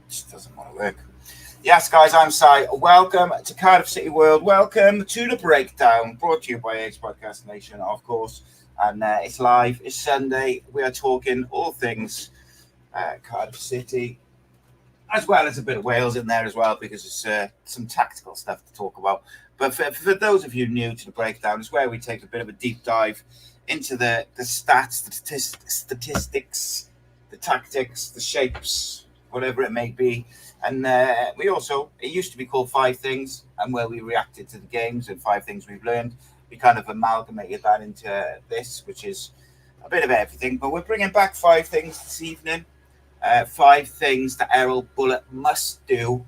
just doesn't want to work. Yes, guys, I'm Si. Welcome to Cardiff City World. Welcome to the breakdown, brought to you by X Podcast Nation, of course. And it's live. It's Sunday. We are talking all things Cardiff City, as well as a bit of Wales in there as well, because it's some tactical stuff to talk about. But for those of you new to the breakdown, it's where we take a bit of a deep dive into the stats, the statistics, the tactics, the shapes, whatever it may be. And we also, it used to be called Five Things, and where we reacted to the games and 5 things we've learned. We kind of amalgamated that into this, which is a bit of everything. But we're bringing back 5 things this evening. 5 things that Erol Bulut must do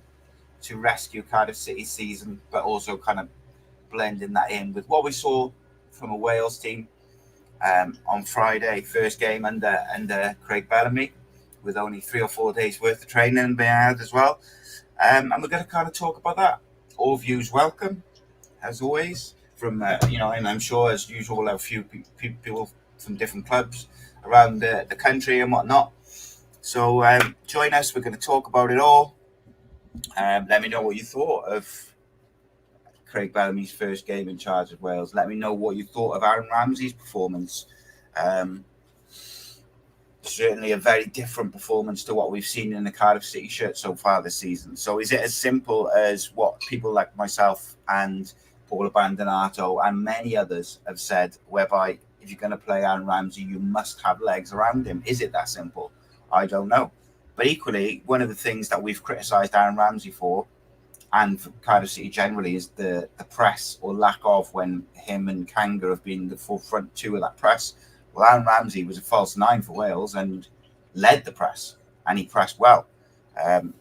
to rescue Cardiff City season, but also kind of blending that in with what we saw from a Wales team on Friday, first game under Craig Bellamy, with only 3 or 4 days worth of training being had as well. And we're going to kind of talk about that. All views welcome, as always, from, and I'm sure, as usual, we'll have a few people from different clubs around the country and whatnot. So join us. We're going to talk about it all. Let me know what you thought of Craig Bellamy's first game in charge of Wales. Let me know what you thought of Aaron Ramsey's performance. Certainly a very different performance to what we've seen in the Cardiff City shirt so far this season. So is it as simple as what people like myself and Paul Abandonado and many others have said, whereby if you're going to play Aaron Ramsey, you must have legs around him? Is it that simple? I don't know. But equally, one of the things that we've criticised Aaron Ramsey for, and for Cardiff City generally, is the press or lack of, when him and Kanga have been the forefront two of that press. Well, Aaron Ramsey was a false 9 for Wales and led the press, and he pressed well. And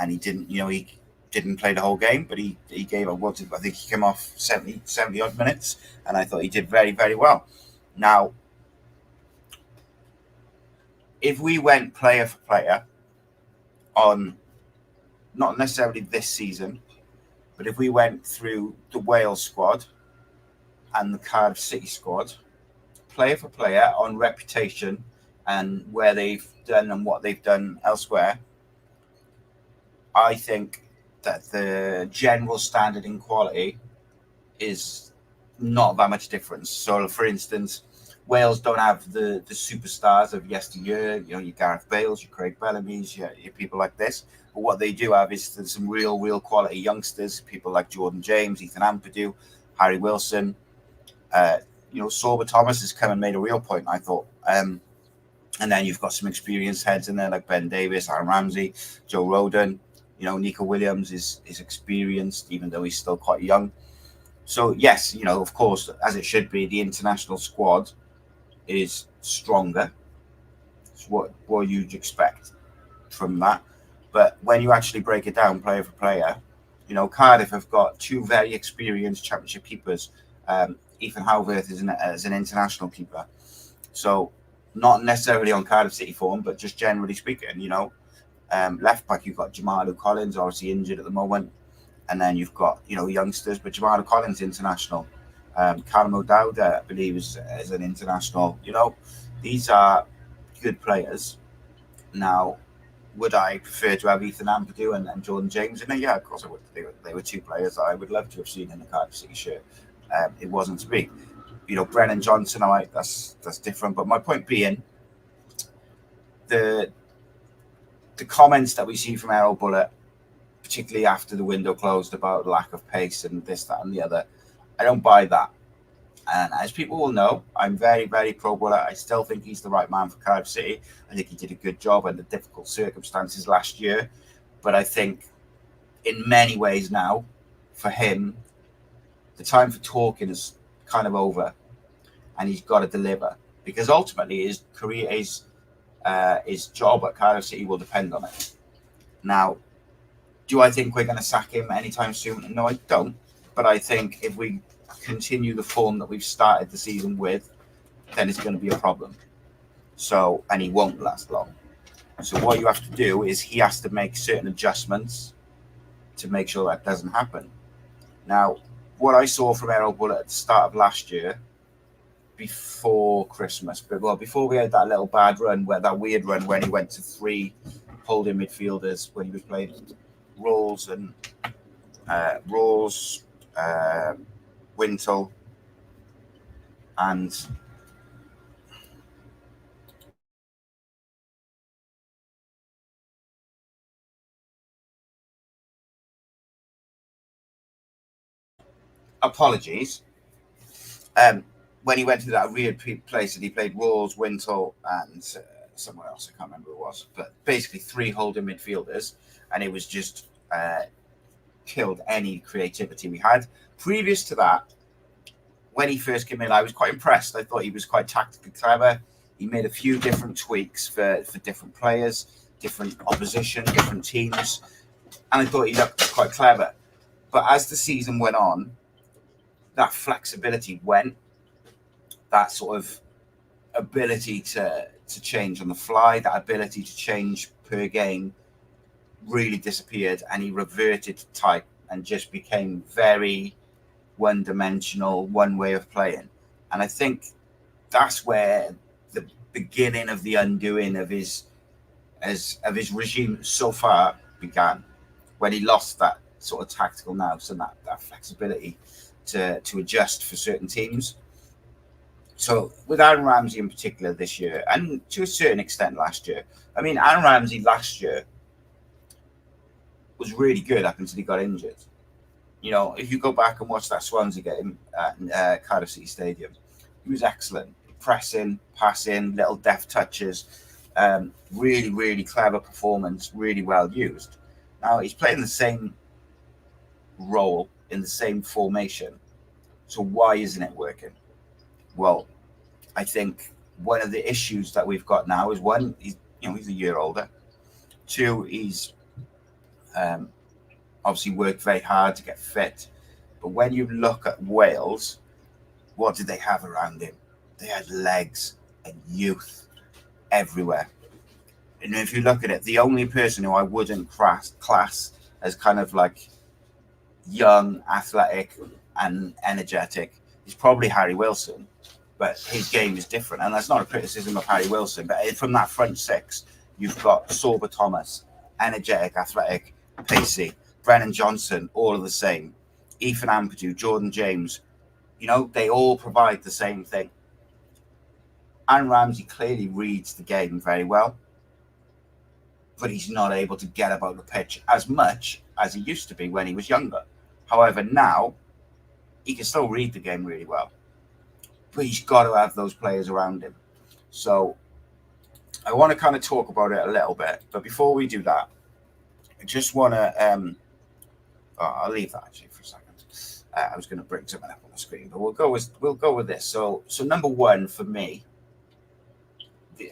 he didn't, he didn't play the whole game, but he gave up, I think he came off 70 odd minutes, and I thought he did very, very well. Now, if we went player for player on, not necessarily this season, but if we went through the Wales squad and the Cardiff City squad, player for player on reputation and where they've done and what they've done elsewhere, I think that the general standard in quality is not that much difference. So, for instance, Wales don't have the superstars of yesteryear, your Gareth Bales, your Craig Bellamy's, your people like this. But what they do have is some real quality youngsters, people like Jordan James, Ethan Ampadu, Harry Wilson. Sorba Thomas has come and made a real point, I thought. And then you've got some experienced heads in there like Ben Davies, Aaron Ramsey, Joe Rodon. Nico Williams is experienced, even though he's still quite young. So, yes, of course, as it should be, the international squad is stronger. It's what you'd expect from that. But when you actually break it down player for player, Cardiff have got 2 very experienced championship keepers. Ethan Howworth is as an international keeper. So not necessarily on Cardiff City form, but just generally speaking, left back, you've got Jamalu Collins, obviously injured at the moment. And then you've got, youngsters, but Jamalu Collins international. Callum O'Dowd, I believe, is an international. These are good players. Now, would I prefer to have Ethan Ampadu and Jordan James in it? Yeah, of course I would. They were 2 players that I would love to have seen in the Cardiff City shirt. It wasn't to be. Brennan Johnson, all right, that's different. But my point being, the comments that we see from Erol Bulut, particularly after the window closed, about lack of pace and this, that, and the other, I don't buy that. And as people will know, I'm very, very pro Bulut. I still think he's the right man for Cardiff City. I think he did a good job under difficult circumstances last year. But I think in many ways now, for him, the time for talking is kind of over, and he's got to deliver, because ultimately his career, his job at Cardiff City will depend on it. Now, do I think we're going to sack him anytime soon? No, I don't. But I think if we continue the form that we've started the season with, then it's going to be a problem. So, and he won't last long. So what you have to do is he has to make certain adjustments to make sure that doesn't happen. Now, what I saw from Erol Bulut at the start of last year, before Christmas, before we had that little bad run, that weird run when he went to holding midfielders when he was playing Rolls and Wintle, and apologies. When he went to that weird place and he played Rolls, Wintle, and someone else, I can't remember who it was, but basically 3 holding midfielders, and it was just killed any creativity we had. Previous to that, when he first came in, I was quite impressed. I thought he was quite tactically clever. He made a few different tweaks for different players, different opposition, different teams, and I thought he looked quite clever. But as the season went on, that flexibility went, that sort of ability to change on the fly, that ability to change per game really disappeared, and he reverted to type and just became very one-dimensional, one way of playing. And I think that's where the beginning of the undoing of his regime so far began, when he lost that sort of tactical nous and that flexibility to adjust for certain teams. So with Aaron Ramsey in particular this year, and to a certain extent last year, I mean, Aaron Ramsey last year was really good up until he got injured. You know, if you go back and watch that Swansea game at Cardiff City Stadium, he was excellent. Pressing, passing, little deft touches, really, really clever performance, really well used. Now, he's playing the same role in the same formation. So why isn't it working? Well, I think one of the issues that we've got now is, one, he's a year older. 2, he's obviously worked very hard to get fit. But when you look at Wales, what did they have around him? They had legs and youth everywhere. And if you look at it, the only person who I wouldn't class as kind of like young, athletic, and energetic is probably Harry Wilson. But his game is different. And that's not a criticism of Harry Wilson. But from that front 6, you've got Sorba Thomas, energetic, athletic, pacey. Brennan Johnson, all of the same. Ethan Ampadu, Jordan James, they all provide the same thing. Aaron Ramsey clearly reads the game very well, but he's not able to get about the pitch as much as he used to be when he was younger. However, now he can still read the game really well, but he's got to have those players around him. So I want to kind of talk about it a little bit, but before we do that, I just want to I'll leave that actually for a second. I was going to bring something up on the screen, but we'll go with this. So number 1 for me,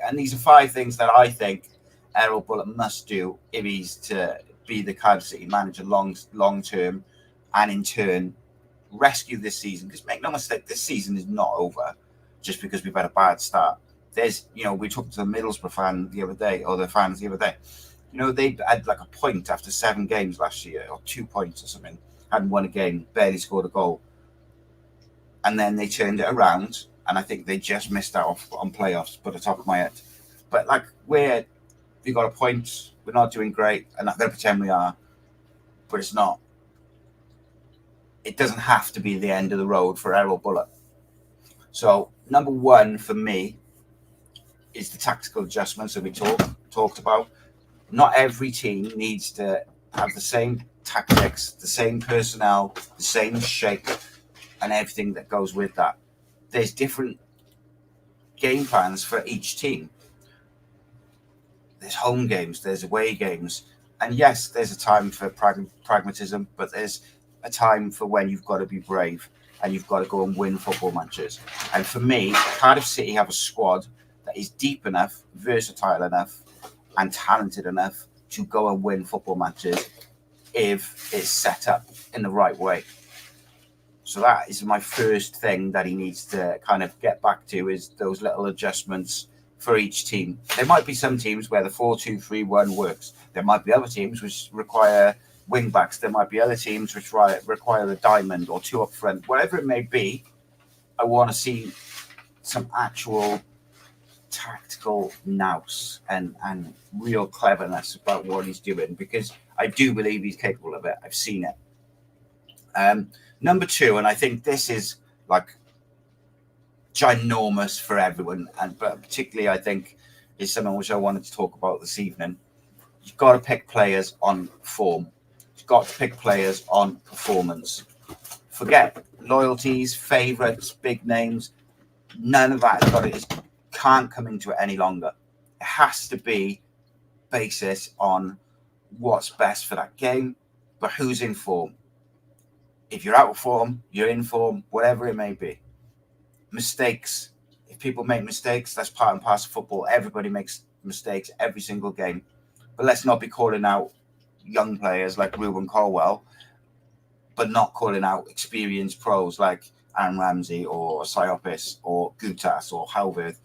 and these are 5 things that I think Erol Bulut must do if he's to be the Cardiff City manager long term, and in turn rescue this season. Because make no mistake, this season is not over just because we've had a bad start. There's, we talked to the Middlesbrough fan the other day, or the fans the other day. They had like a point after 7 games last year, or 2 points or something. Hadn't won a game, barely scored a goal. And then they turned it around, and I think they just missed out on playoffs, put the top of my head. But we got a point, we're not doing great, and I'm going to pretend we are, but it's not. It doesn't have to be the end of the road for Erol Bulut. So number 1 for me is the tactical adjustments that we talked about. Not every team needs to have the same tactics, the same personnel, the same shape, and everything that goes with that. There's different game plans for each team. There's home games, there's away games. And yes, there's a time for pragmatism, but there's a time for when you've got to be brave and you've got to go and win football matches. And for me, Cardiff City have a squad that is deep enough, versatile enough, and talented enough to go and win football matches if it's set up in the right way. So that is my first thing that he needs to kind of get back to, is those little adjustments for each team. There might be some teams where the 4-2-3-1 works. There might be other teams which require wing backs. There might be other teams which require a diamond or 2 up front. Whatever it may be, I want to see some actual tactical nous and real cleverness about what he's doing, because I do believe he's capable of it. I've seen it. Number 2, and I think this is like ginormous for everyone, but particularly I think is something which I wanted to talk about this evening. You've got to pick players on form. You've got to pick players on performance. Forget loyalties, favourites, big names. None of that can't come into it any longer. It has to be basis on what's best for that game, but who's in form. If you're out of form, you're in form, whatever it may be. Mistakes. If people make mistakes, that's part and parcel of football. Everybody makes mistakes every single game. But let's not be calling out young players like Ruben Colwell, but not calling out experienced pros like Aaron Ramsey or Siopis or Gutas or Halworth.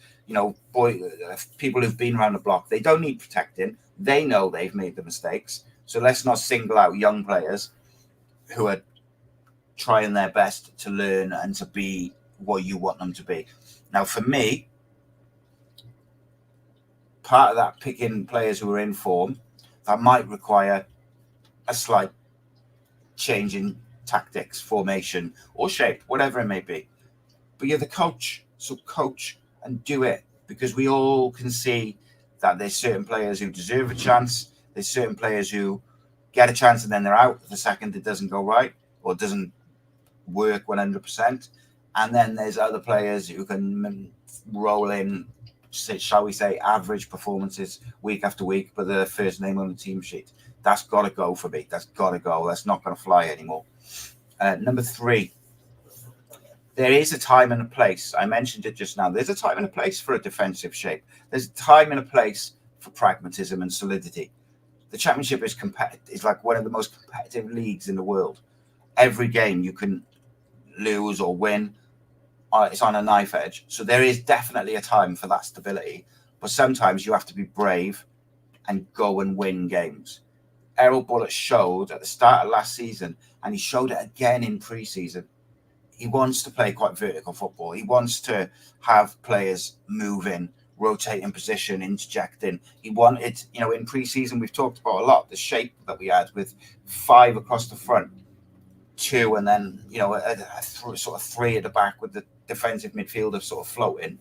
People who've been around the block, they don't need protecting. They know they've made the mistakes. So let's not single out young players who are trying their best to learn and to be what you want them to be. Now, for me, part of that picking players who are in form, that might require a slight change in tactics, formation, or shape, whatever it may be. But you're the coach, so coach and do it, because we all can see that there's certain players who deserve a chance. There's certain players who get a chance and then they're out the second it doesn't go right or doesn't work 100%. And then there's other players who can roll in, shall we say, average performances week after week, but they're the first name on the team sheet. That's got to go for me. That's got to go. That's not going to fly anymore. Number 3, there is a time and a place. I mentioned it just now. There's a time and a place for a defensive shape. There's a time and a place for pragmatism and solidity. The Championship is like one of the most competitive leagues in the world. Every game you can lose or win. It's on a knife edge. So there is definitely a time for that stability. But sometimes you have to be brave and go and win games. Erol Bulut showed at the start of last season, and he showed it again in pre-season. He wants to play quite vertical football. He wants to have players moving, rotating position, interjecting. He wanted, in pre-season, we've talked about a lot, the shape that we had with 5 across the front, 2, and then, sort of 3 at the back with the defensive midfielder sort of floating.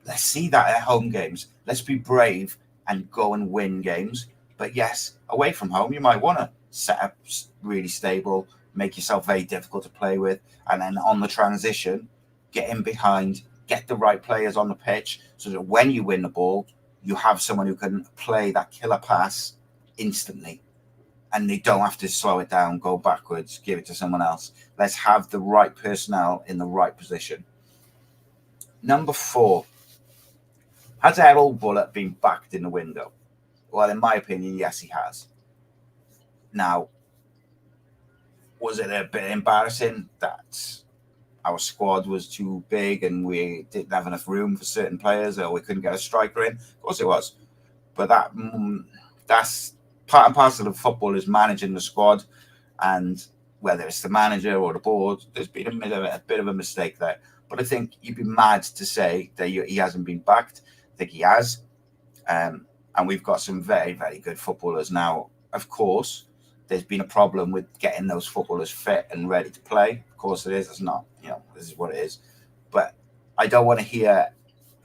Let's see that at home games. Let's be brave and go and win games. But yes, away from home, you might want to set up really stable, make yourself very difficult to play with. And then on the transition, get in behind, get the right players on the pitch so that when you win the ball, you have someone who can play that killer pass instantly. And they don't have to slow it down, go backwards, give it to someone else. Let's have the right personnel in the right position. Number 4, has Erol Bulut been backed in the window? Well, in my opinion, yes, he has. Now, was it a bit embarrassing that our squad was too big and we didn't have enough room for certain players, or we couldn't get a striker in? Of course it was. But that's part and parcel of football, is managing the squad. And whether it's the manager or the board, there's been a bit of a mistake there. But I think you'd be mad to say that he hasn't been backed. I think he has. And we've got some very, very good footballers now. Of course, there's been a problem with getting those footballers fit and ready to play. Of course it is. It's not, this is what it is. But I don't want to hear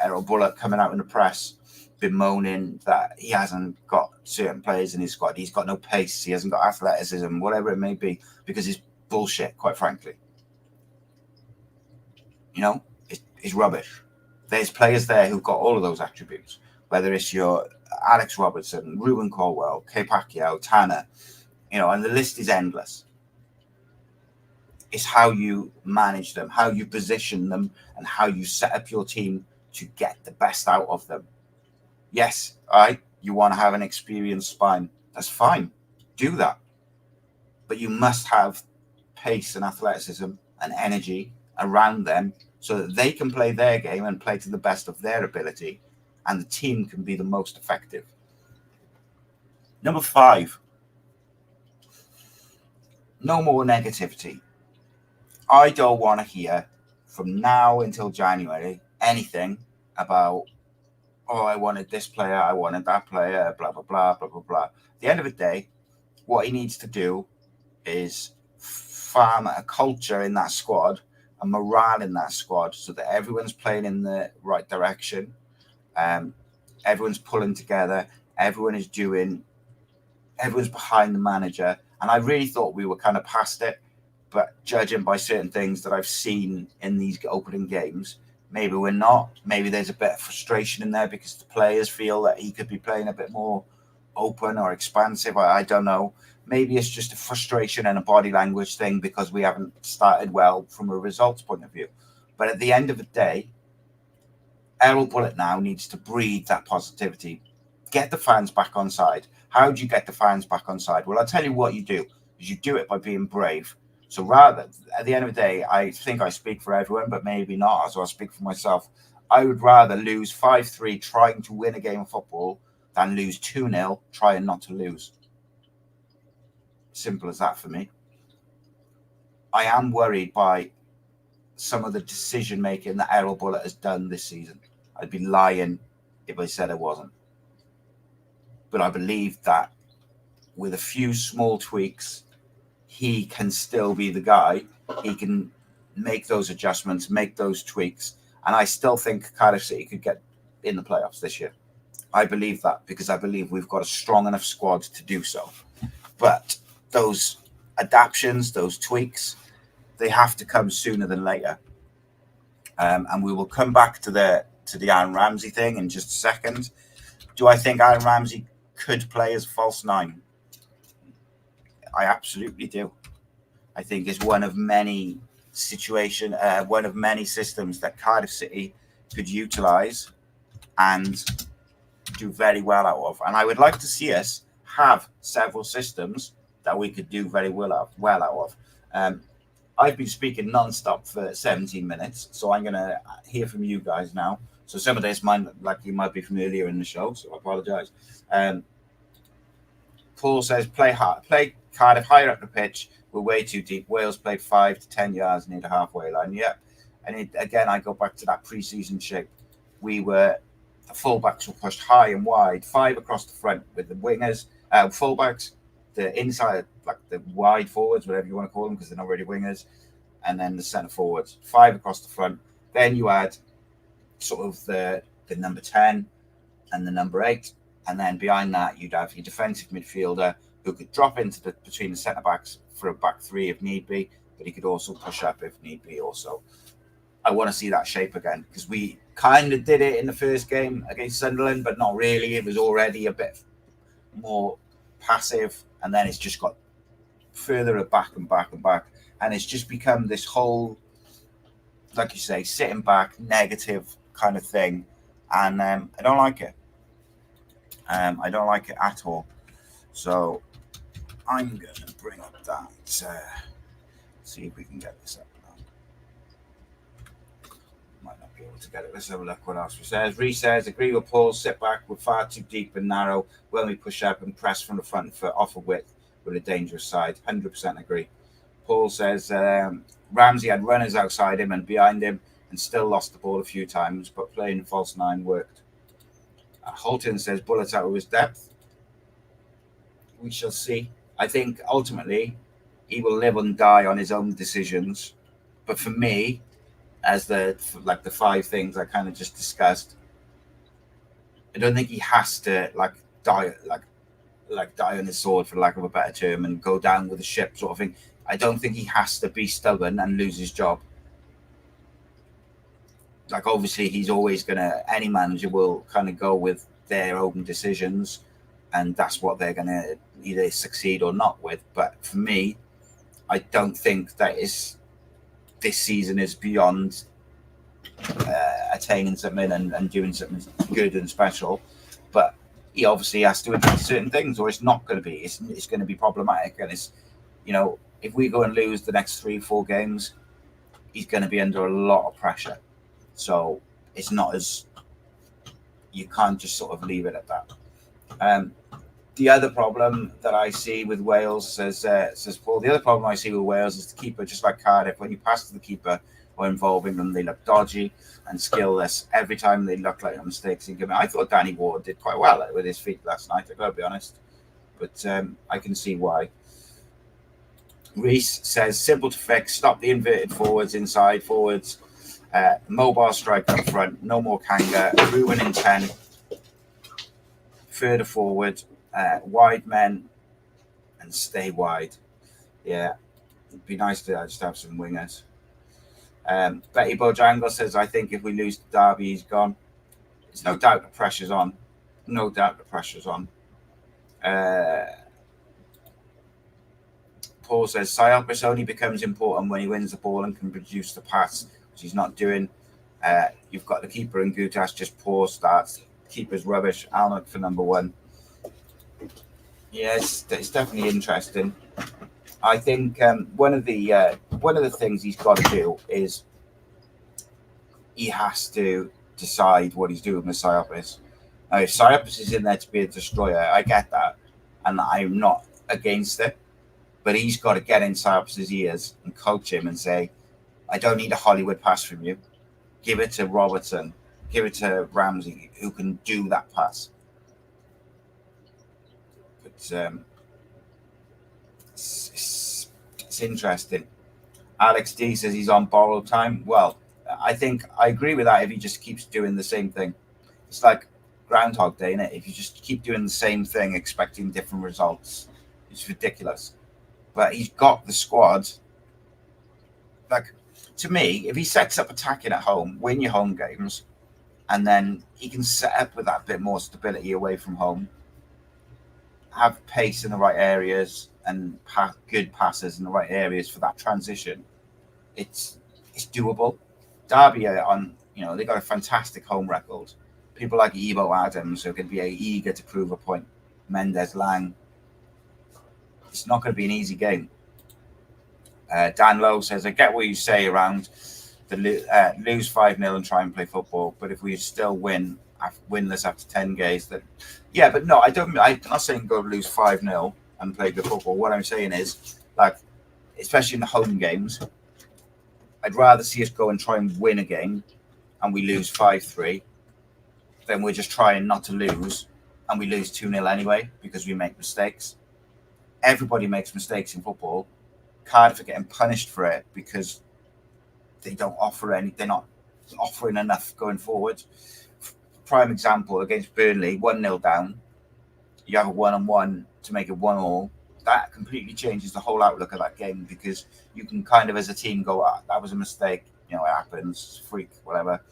Erol Bulut coming out in the press bemoaning that he hasn't got certain players in his squad. He's got no pace. He hasn't got athleticism, whatever it may be, because it's bullshit, quite frankly. It's rubbish. There's players there who've got all of those attributes, whether it's your Alex Robertson, Ruben Colwell, Kay Pacquiao, Tanner, and the list is endless. It's how you manage them, how you position them, and how you set up your team to get the best out of them. Yes, you want to have an experienced spine. That's fine. Do that. But you must have pace and athleticism and energy around them so that they can play their game and play to the best of their ability, and the team can be the most effective. Number 5, no more negativity. I don't want to hear from now until January anything about oh, I wanted this player, I wanted that player, blah, blah, blah, blah, blah, blah. At the end of the day, what he needs to do is farm a culture in that squad, a morale in that squad, so that everyone's playing in the right direction. Everyone's pulling together. Everyone's behind the manager. And I really thought we were kind of past it. But judging by certain things that I've seen in these opening games, maybe we're not. Maybe there's a bit of frustration in there because the players feel that he could be playing a bit more open or expansive. I don't know. Maybe it's just a frustration and a body language thing because we haven't started well from a results point of view. But at the end of the day, Erol Bulut now needs to breed that positivity. Get the fans back on side. How do you get the fans back on side? Well, I'll tell you what you do. Is you do it by being brave. So rather, at the end of the day, I think I speak for everyone, but maybe not. So I'll speak for myself. I would rather lose 5-3 trying to win a game of football than lose 2-0 trying not to lose. Simple as that for me. I am worried by some of the decision making that Erol Bulut has done this season. I'd be lying if I said I wasn't. But I believe that with a few small tweaks, he can still be the guy. He can make those adjustments, make those tweaks. And I still think Cardiff City could get in the playoffs this year. I believe that because I believe we've got a strong enough squad to do so. But those adaptations, those tweaks, they have to come sooner than later. And we will come back to the Aaron Ramsey thing in just a second. Do I think Aaron Ramsey could play as false nine? I absolutely do. I think it's one of many systems that Cardiff City could utilise and do very well out of. And I would like to see us have several systems that we could do very well out of. I've been speaking non-stop for 17 minutes, so I'm going to hear from you guys now. So some of this might be from earlier in the show, so I apologise. Paul says, play Cardiff higher up the pitch. We're way too deep. Wales played 5 to 10 yards near the halfway line. Yeah. And again, I go back to that pre-season shape. The fullbacks were pushed high and wide, 5 across the front with the wingers, fullbacks, the inside, like the wide forwards, whatever you want to call them, because they're not really wingers, and then the centre forwards, 5 across the front. Then you add sort of the number 10 and the number 8. And then behind that, you'd have your defensive midfielder who could drop into between the centre backs for a back 3 if need be, but he could also push up if need be also. I want to see that shape again because we kind of did it in the first game against Sunderland, but not really. It was already a bit more passive, and then it's just got further back and back and back. And it's just become this whole, like you say, sitting back, negative kind of thing. And I don't like it. I don't like it at all. So I'm going to bring up that. See if we can get this up now. Might not be able to get it. Let's have a look what else it says. Ree says, agree with Paul, sit back. We're far too deep and narrow when we push up and press from the front foot off a width with a dangerous side. 100% agree. Paul says, Ramsey had runners outside him and behind him and still lost the ball a few times, but playing false 9 worked. Holton says, Bullets out of his depth. We shall see. I think ultimately he will live and die on his own decisions. But for me, as the 5 things I kind of just discussed, I don't think he has to die on his sword, for lack of a better term, and go down with the ship sort of thing. I don't think he has to be stubborn and lose his job. Like, obviously, he's always any manager will kind of go with their own decisions, and that's what they're going to either succeed or not with. But for me, I don't think that this season is beyond attaining something and doing something good and special. But he obviously has to address certain things, or it's not going to be. It's going to be problematic. And it's, if we go and lose the next 3-4 games, he's going to be under a lot of pressure. So it's not you can't just sort of leave it at that. The other problem that I see with Wales, says Paul, the other problem I see with Wales is the keeper, just like Cardiff. When you pass to the keeper, or involving them, they look dodgy and skillless. Every time they look like mistakes. I thought Danny Ward did quite well with his feet last night, I've got to be honest. But I can see why. Reese says, simple to fix, stop the inverted forwards, inside forwards, mobile strike up front, no more Kanga, Ruin in 10, further forward, wide men, and stay wide. Yeah, it'd be nice to just have some wingers. Betty Bojangle says, I think if we lose to Derby, he's gone. There's no doubt the pressure's on. No doubt the pressure's on. Paul says, Psyopis only becomes important when he wins the ball and can produce the pass, which he's not doing. You've got the keeper and Gutas, just poor starts. Keeper's rubbish. Alnwick for number 1. Yes, it's definitely interesting. I think one of the things he's got to do is he has to decide what he's doing with Psyopis. Now, if Psyopis is in there to be a destroyer, I get that, and I'm not against it. But he's got to get in Psyopis' ears and coach him and say, I don't need a Hollywood pass from you. Give it to Robertson. Give it to Ramsey, who can do that pass. But it's interesting. Alex D says he's on borrowed time. Well, I think I agree with that if he just keeps doing the same thing. It's like Groundhog Day, innit? If you just keep doing the same thing, expecting different results, it's ridiculous. But he's got the squad. Like, to me, if he sets up attacking at home, win your home games, and then he can set up with that bit more stability away from home, have pace in the right areas and good passes in the right areas for that transition, it's doable. Derby they got a fantastic home record. People like Evo Adams who are going to be eager to prove a point. Mendes Lang. It's not going to be an easy game. Dan Lowe says, I get what you say around the lose 5-0 and try and play football, but if we still winless after 10 games, then yeah, but no, I'm not saying go lose 5-0 and play good football. What I'm saying is, like, especially in the home games, I'd rather see us go and try and win a game and we lose 5-3 than we're just trying not to lose and we lose 2-0 anyway because we make mistakes. Everybody makes mistakes in football. Cardiff are getting punished for it because they're not offering enough going forward. Prime example, against Burnley, 1-0 down, you have a 1-on-1 to make it 1-1. That completely changes the whole outlook of that game because you can kind of, as a team, go, that was a mistake. It happens, freak, whatever.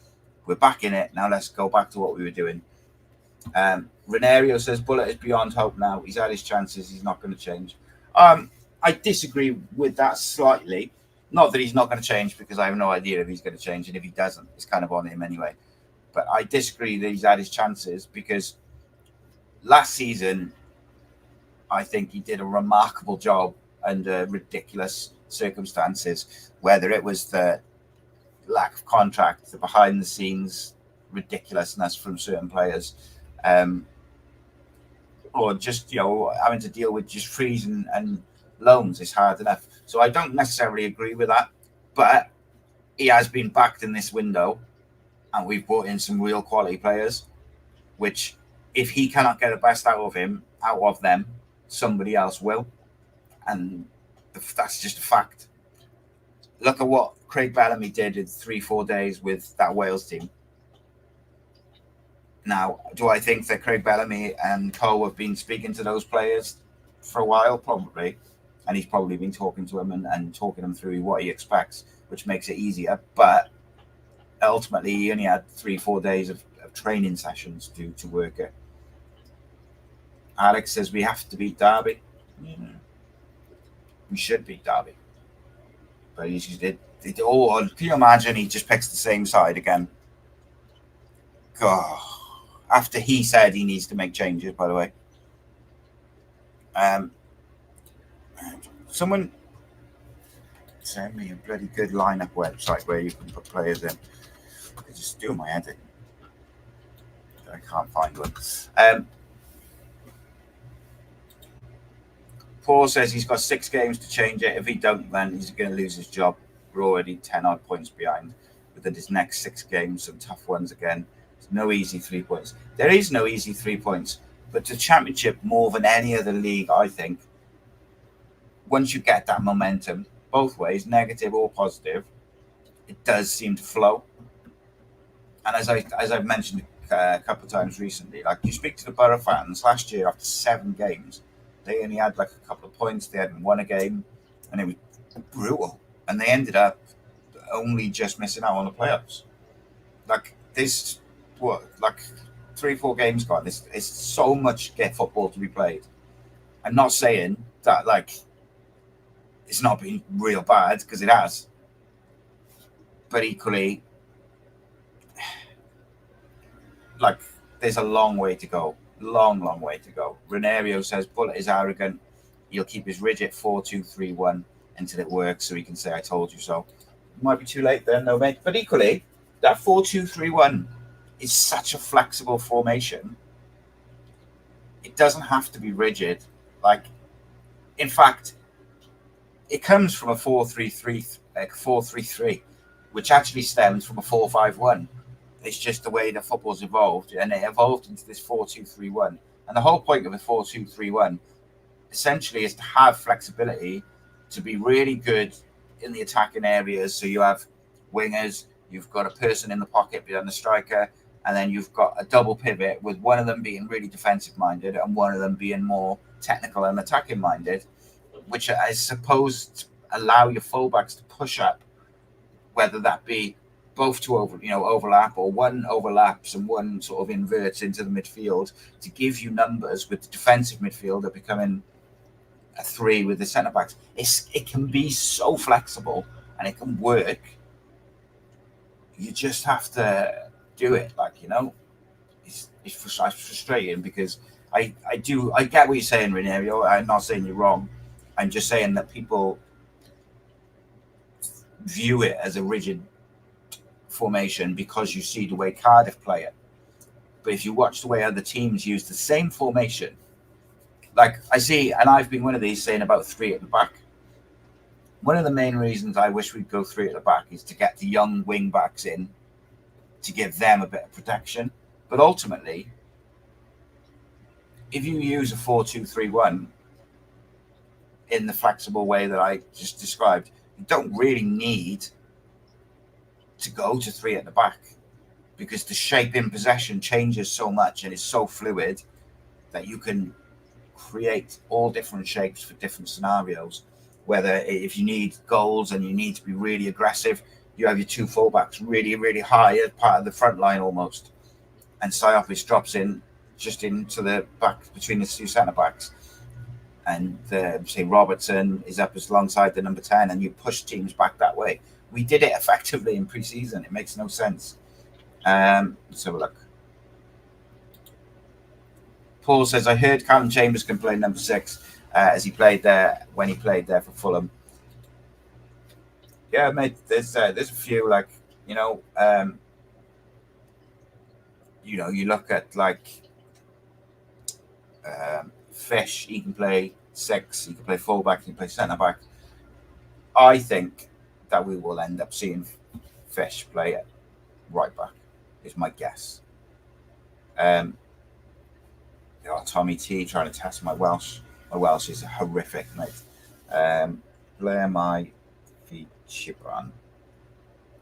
We're back in it. Now let's go back to what we were doing. Renario says, Bulut is beyond hope now. He's had his chances. He's not going to change. I disagree with that slightly. Not that he's not going to change, because I have no idea if he's going to change. And if he doesn't, it's kind of on him anyway. But I disagree that he's had his chances, because last season, I think he did a remarkable job under ridiculous circumstances, whether it was the lack of contract, the behind-the-scenes ridiculousness from certain players, or just, having to deal with just frees and loans is hard enough. So I don't necessarily agree with that, but he has been backed in this window, and we've brought in some real quality players, which if he cannot get the best out of them, somebody else will. And that's just a fact. Look at what Craig Bellamy did in 3-4 days with that Wales team. Now, do I think that Craig Bellamy and co have been speaking to those players for a while? Probably. And he's probably been talking to them and talking them through what he expects, which makes it easier. But ultimately, he only had 3-4 days of training sessions to work it. Alex says we have to beat Derby. We should beat Derby. But can you imagine he just picks the same side again? God. After he said he needs to make changes, by the way. Someone send me a bloody good lineup website where you can put players in. I could just do my edit. I can't find one. Paul says he's got 6 games to change it. If he don't, then he's going to lose his job. We're already 10 odd points behind. Within his next 6 games, some tough ones again. There's no easy 3 points. There is no easy 3 points, but the Championship, more than any other league, I think, once you get that momentum, both ways, negative or positive, it does seem to flow. And as I've mentioned a couple of times recently, like you speak to the Borough fans last year after 7 games, they only had like a couple of points. They hadn't won a game, and it was brutal. And they ended up only just missing out on the playoffs. Like this, what, like 3-4 games gone. It's so much get football to be played. I'm not saying that like it's not been real bad, because it has, but equally, like there's a long way to go. Long way to go. Renario says Bulut is arrogant. He'll keep his rigid 4-2-3-1 until it works, so he can say I told you so. It might be too late then, though, mate. But equally, that 4-2-3-1 is such a flexible formation. It doesn't have to be rigid. Like, in fact, it comes from a 4-3-3, 4-3-3, which actually stems from a 4-5-1. It's just the way the football's evolved, and it evolved into this 4-2-3-1. And the whole point of a 4-2-3-1 essentially is to have flexibility, to be really good in the attacking areas. So you have wingers, you've got a person in the pocket behind the striker, and then you've got a double pivot with one of them being really defensive minded and one of them being more technical and attacking minded, which is supposed to allow your fullbacks to push up, whether that be both to overlap, or one overlaps and one sort of inverts into the midfield to give you numbers, with the defensive midfielder becoming a 3 with the centre backs. It can be so flexible and it can work. You just have to do it. Like, it's frustrating, because I get what you're saying, Renario. I'm not saying you're wrong. I'm just saying that people view it as a rigid formation because you see the way Cardiff play it. But if you watch the way other teams use the same formation, like I see, and I've been one of these saying about 3 at the back. One of the main reasons I wish we'd go 3 at the back is to get the young wing backs in, to give them a bit of protection. But ultimately, if you use a 4-2-3-1 in the flexible way that I just described, you don't really need to go to 3 at the back, because the shape in possession changes so much and is so fluid that you can create all different shapes for different scenarios. Whether if you need goals and you need to be really aggressive, you have your 2 fullbacks really high as part of the front line almost, and Siopis drops in just into the back between the 2 centre backs, and say Robertson is up as alongside the number 10, and you push teams back that way. We did it effectively in pre-season. It makes no sense. Let's have a look. Paul says, I heard Callum Chambers can play number 6 as he played there when he played there for Fulham. Yeah, mate. There's a few, like, you look at like Fish. He can play 6. He can play fullback. He can play centre back. I think that we will end up seeing Fish play at right back, is my guess. Tommy T trying to test my Welsh. My Welsh is horrific, mate. Blair my feet Chibran.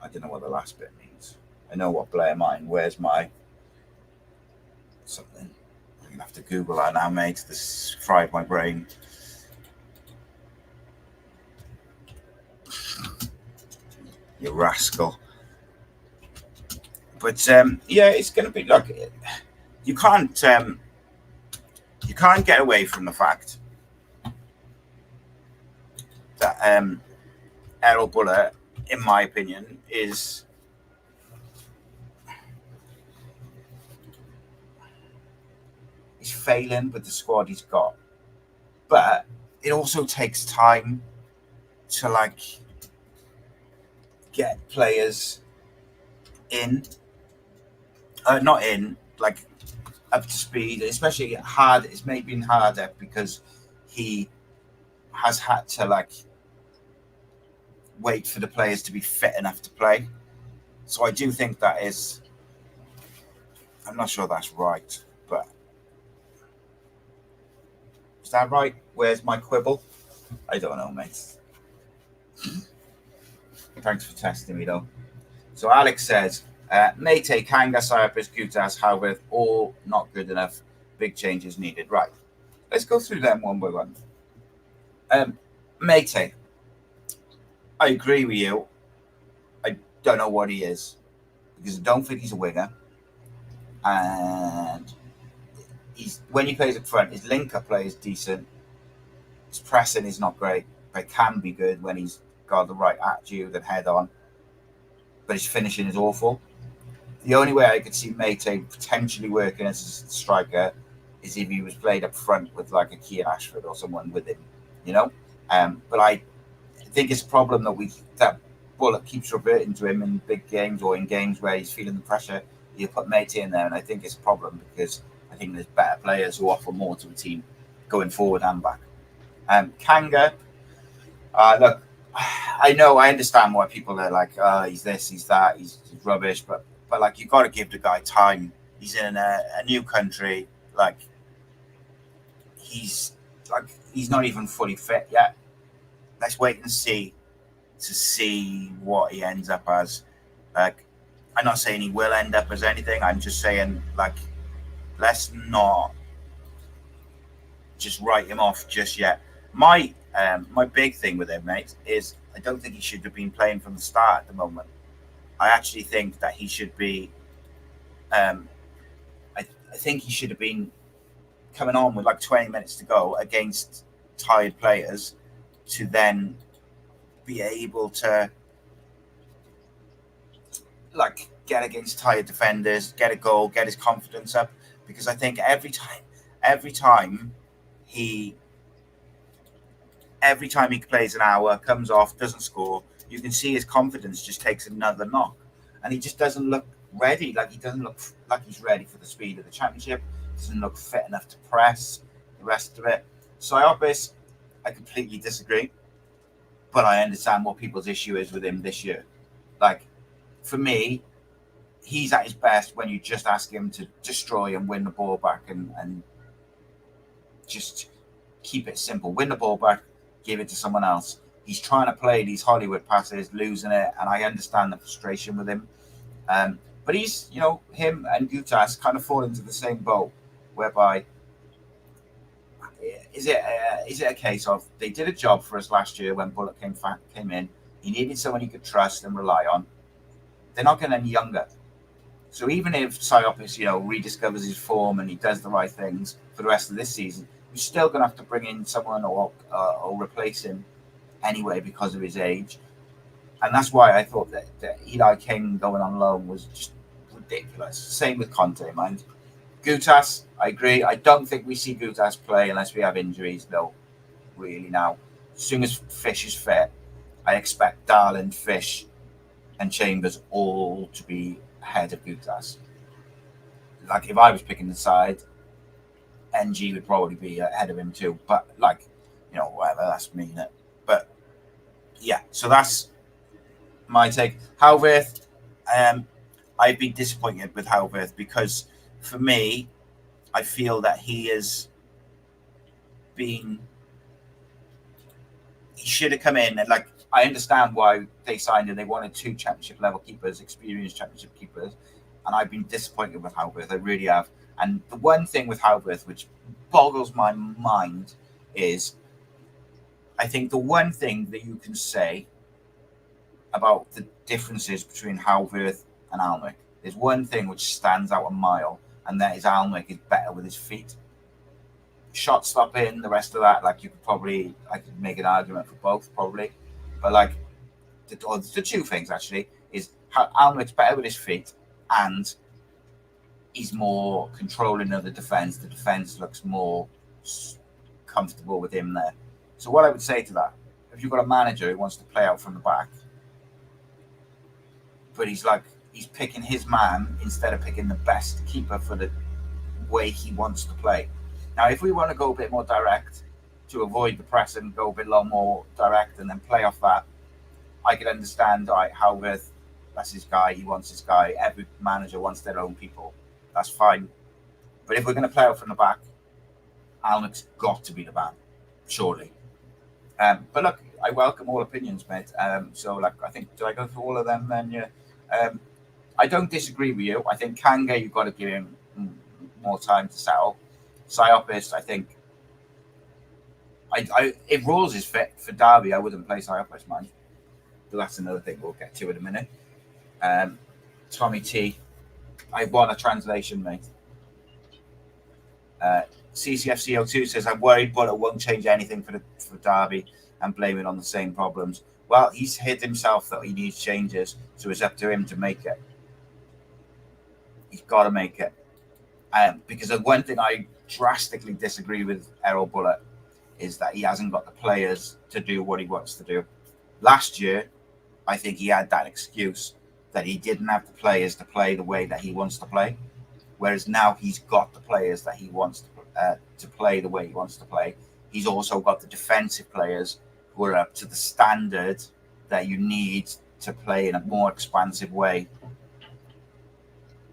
I don't know what the last bit means. I know what Blair mine. Where's my something? I'm gonna have to Google that now, mate. This fried my brain. You rascal. But yeah, it's going to be like, you can't get away from the fact that Erol Bulut, in my opinion, he's failing with the squad he's got. But it also takes time to like get players in. Not in, like up to speed, especially hard. It's maybe been harder because he has had to like wait for the players to be fit enough to play. So I do think that is. I'm not sure that's right, but is that right? Where's my quibble? I don't know, mate. Thanks for testing me, though. So Alex says, Mate, Kanga, Cyprus, Kutas, Howard, all not good enough. Big changes needed. Right. Let's go through them one by one. Mate, I agree with you. I don't know what he is because I don't think he's a winger. And when he plays up front, his link-up play is decent. His pressing is not great, but it can be good when he's got the right attitude and head on. But his finishing is awful. The only way I could see Mate potentially working as a striker is if he was played up front with like a Keir Ashford or someone with him, you know. But I think it's a problem that Bulut keeps reverting to him in big games or in games where he's feeling the pressure. You put Mate in there, and I think it's a problem because I think there's better players who offer more to the team going forward and back. Kanga, look, I understand why people are like, he's this, he's that, he's rubbish, but like you got to give the guy time. He's in a new country, like he's not even fully fit yet. Let's wait and see what he ends up as. Like, I'm not saying he will end up as anything. I'm just saying, like, let's not just write him off just yet. My big thing with him, mate, is I don't think he should have been playing from the start at the moment. I actually think that he should be. I think he should have been coming on with like 20 minutes to go against tired players to then be able to like get against tired defenders, get a goal, get his confidence up. Because I think every time he plays an hour, comes off, doesn't score, you can see his confidence just takes another knock, and he just doesn't look ready. Like he doesn't look like he's ready for the speed of the championship. Doesn't look fit enough to press the rest of it. Cyopis, I completely disagree, but I understand what people's issue is with him this year. Like for me, he's at his best when you just ask him to destroy and win the ball back and just keep it simple. Win the ball back, give it to someone else. He's trying to play these Hollywood passes, losing it, and I understand the frustration with him. But he's, him and Gutas kind of fall into the same boat, whereby is it a case of they did a job for us last year when Bulut came in. He needed someone he could trust and rely on. They're not getting any younger. So even if Cyopis, rediscovers his form and he does the right things for the rest of this season, you're still going to have to bring in someone or replace him anyway because of his age. And that's why I thought that Eli King going on loan was just ridiculous. Same with Conte, mind. Gutas, I agree. I don't think we see Gutas play unless we have injuries, though, really now. As soon as Fish is fit, I expect Darland, Fish, and Chambers all to be ahead of Gutas. Like, if I was picking the side, NG would probably be ahead of him too. But, whatever, that's me, innit? But, yeah, so that's my take. Howverth, I've been disappointed with Howverth because for me, I feel that he should have come in and I understand why they signed him. They wanted 2 championship level keepers, experienced championship keepers, and I've been disappointed with Howverth. I really have. And the one thing with Howverth which boggles my mind is I think the one thing that you can say about the differences between Howverth and Alnwick, there's one thing which stands out a mile, and that is Alnwick is better with his feet. Shot stopping, the rest of that, I could make an argument for both probably, but the 2 things actually is how Alnwick's better with his feet, and he's more controlling of the defense. The defense looks more comfortable with him there. So what I would say to that, if you've got a manager who wants to play out from the back, but he's picking his man instead of picking the best keeper for the way he wants to play. Now, if we want to go a bit more direct to avoid the press and go a bit more direct and then play off that, I can understand, right, Howard, that's his guy, he wants his guy. Every manager wants their own people. That's fine. But if we're going to play out from the back, Alnwick's got to be the man, surely. But look, I welcome all opinions, mate. So, like, I think, do I go through all of them then? Yeah. I don't disagree with you. I think Kanga, you've got to give him more time to settle. Siopis, I think, if Rawls is fit for Derby, I wouldn't play Siopis, mind. But that's another thing we'll get to in a minute. Tommy T, I want a translation, mate. CCFCO2 says, I'm worried Bulut won't change anything for Derby and blame it on the same problems. Well, he's hit himself that he needs changes, so it's up to him to make it. He's got to make it. Because the one thing I drastically disagree with Erol Bulut is that he hasn't got the players to do what he wants to do. Last year, I think he had that excuse that he didn't have the players to play the way that he wants to play. Whereas now he's got the players that he wants to play the way he wants to play. He's also got the defensive players who are up to the standard that you need to play in a more expansive way,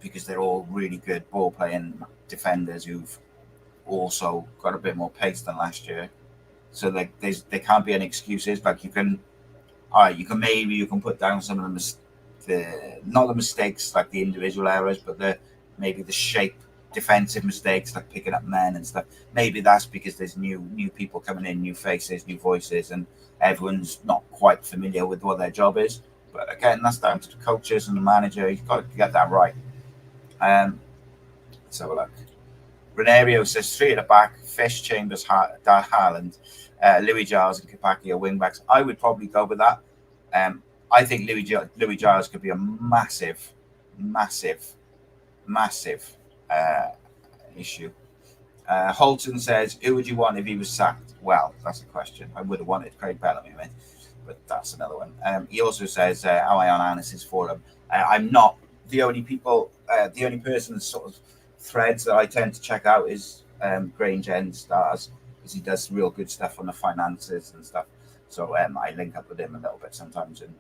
because they're all really good ball playing defenders who've also got a bit more pace than last year. So there can't be any excuses. Like you can put down some of not the mistakes like the individual errors, but maybe the shape defensive mistakes like picking up men and stuff. Maybe that's because there's new people coming in, new faces, new voices, and everyone's not quite familiar with what their job is. But again, that's down to the coaches and the manager. You've got to get that right. Let's have a look. Renario says 3 at the back: Fish, Chambers, Haaland, Louis Giles, and Kapaki are wing backs. I would probably go with that. I think Louis Giles could be a massive issue. Holton says, who would you want if he was sacked? Well, that's a question. I would have wanted Craig Bellamy, mate, but that's another one. He also says, am I on Anis's forum? I'm not. The only person's sort of threads that I tend to check out is Grange End Stars, because he does real good stuff on the finances and stuff. So I link up with him a little bit sometimes and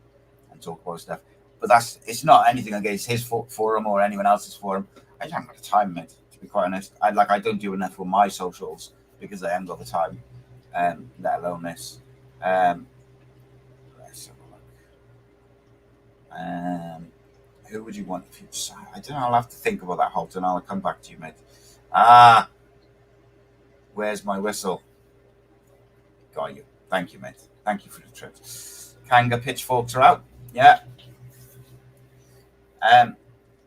talk about stuff. But it's not anything against his forum or anyone else's forum. I just haven't got the time, mate, to be quite honest. I don't do enough with my socials because I haven't got the time, let alone this. Let's have a look. Who would you want if you decide? I don't know. I'll have to think about that, Holton. I'll come back to you, mate. Where's my whistle? Got you. Thank you, mate. Thank you for the trip. Kanga pitchforks are out. Yeah.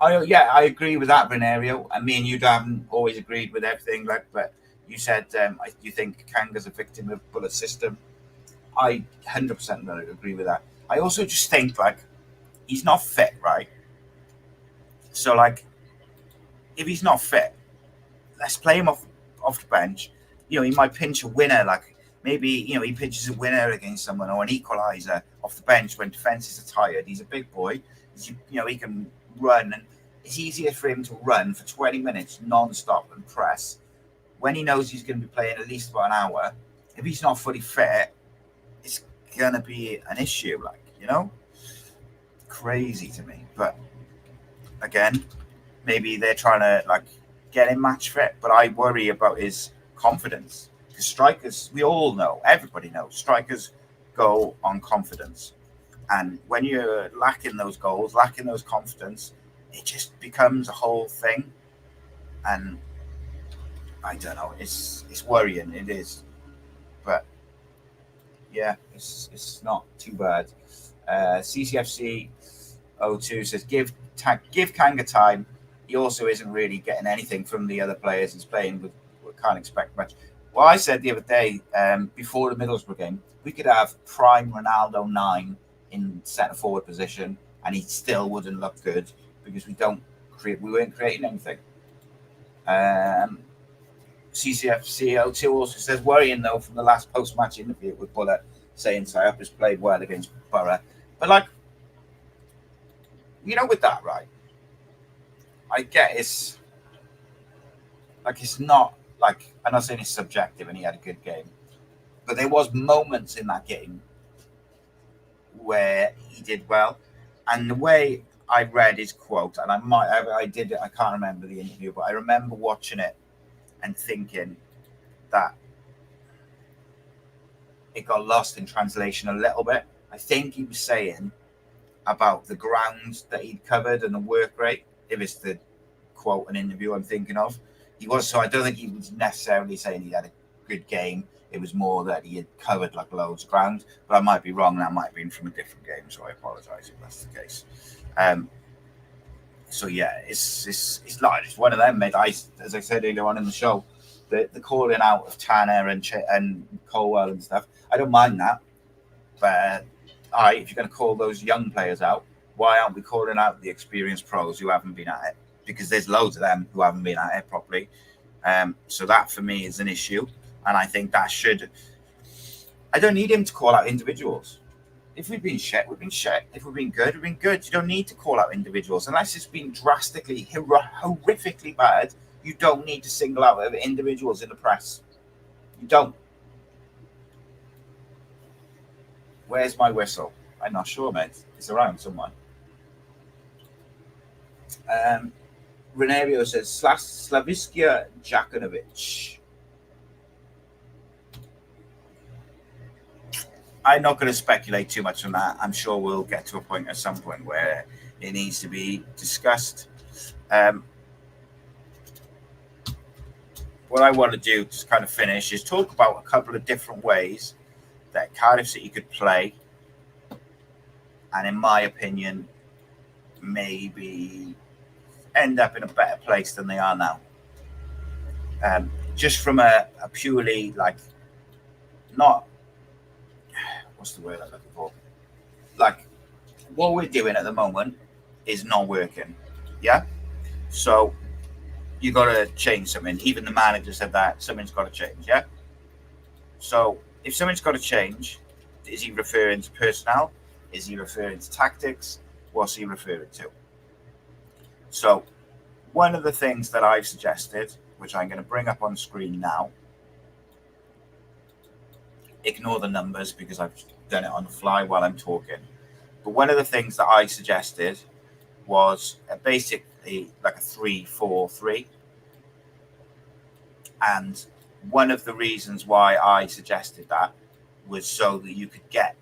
I agree with that, Renario. I mean, you haven't always agreed with everything, but you said you think Kanga's a victim of Bulut's system. I 100% agree with that. I also just think he's not fit, right? So if he's not fit, let's play him off the bench. He might pinch a winner, maybe he pinches a winner against someone or an equaliser off the bench when defences are tired. He's a big boy. He can run, and it's easier for him to run for 20 minutes non-stop and press when he knows he's going to be playing at least about an hour. If he's not fully fit, it's going to be an issue, crazy to me. But again, maybe they're trying to get him match fit, but I worry about his confidence, because strikers, we all know, everybody knows, strikers go on confidence. And when you're lacking those goals, lacking those confidence, it just becomes a whole thing. And I don't know, it's worrying, it is. But yeah, it's not too bad. CCFC 02 says, give Kanga time. He also isn't really getting anything from the other players he's playing with. We can't expect much. Well, I said the other day, before the Middlesbrough game, we could have prime Ronaldo 9 in centre forward position, and he still wouldn't look good because we weren't creating anything. CCFC 02 also says, worrying though from the last post-match interview with Bulut saying Siopis played well against Borough. But with that, right? I get it's not I'm not saying it's subjective and he had a good game, but there was moments in that game where he did well. And the way I read his quote, and I did it, I can't remember the interview, but I remember watching it and thinking that it got lost in translation a little bit. I think he was saying about the ground that he'd covered and the work rate, if it's the quote an interview I'm thinking of. He was, so I don't think he was necessarily saying he had a good game. It was more that he had covered like loads of ground, but I might be wrong. That might have been from a different game, so I apologise if that's the case. So yeah, it's like it's one of them, mate. As I said earlier on in the show, the calling out of Tanner and Colwell and stuff, I don't mind that. But if you're going to call those young players out, why aren't we calling out the experienced pros who haven't been at it? Because there's loads of them who haven't been at it properly. So that for me is an issue. And I think that I don't need him to call out individuals. If we've been shit, we've been shit. If we've been good, we've been good. You don't need to call out individuals. Unless it's been drastically, horrifically bad, you don't need to single out individuals in the press. You don't. Where's my whistle? I'm not sure, mate. It's around somewhere. Renario says, Slaviskia Jakanovic. I'm not going to speculate too much on that. I'm sure we'll get to a point at some point where it needs to be discussed. What I want to do to kind of finish is talk about a couple of different ways that Cardiff City could play, and in my opinion, maybe end up in a better place than they are now. Just from a purely like, not, what's the word I'm looking for? Like, what we're doing at the moment is not working. Yeah? So you got to change something. Even the manager said that something's got to change. Yeah? So if something's got to change, is he referring to personnel? Is he referring to tactics? What's he referring to? So one of the things that I've suggested, which I'm going to bring up on screen now, ignore the numbers because I've done it on the fly while I'm talking. But one of the things that I suggested was basically like a 3-4-3. And one of the reasons why I suggested that was so that you could get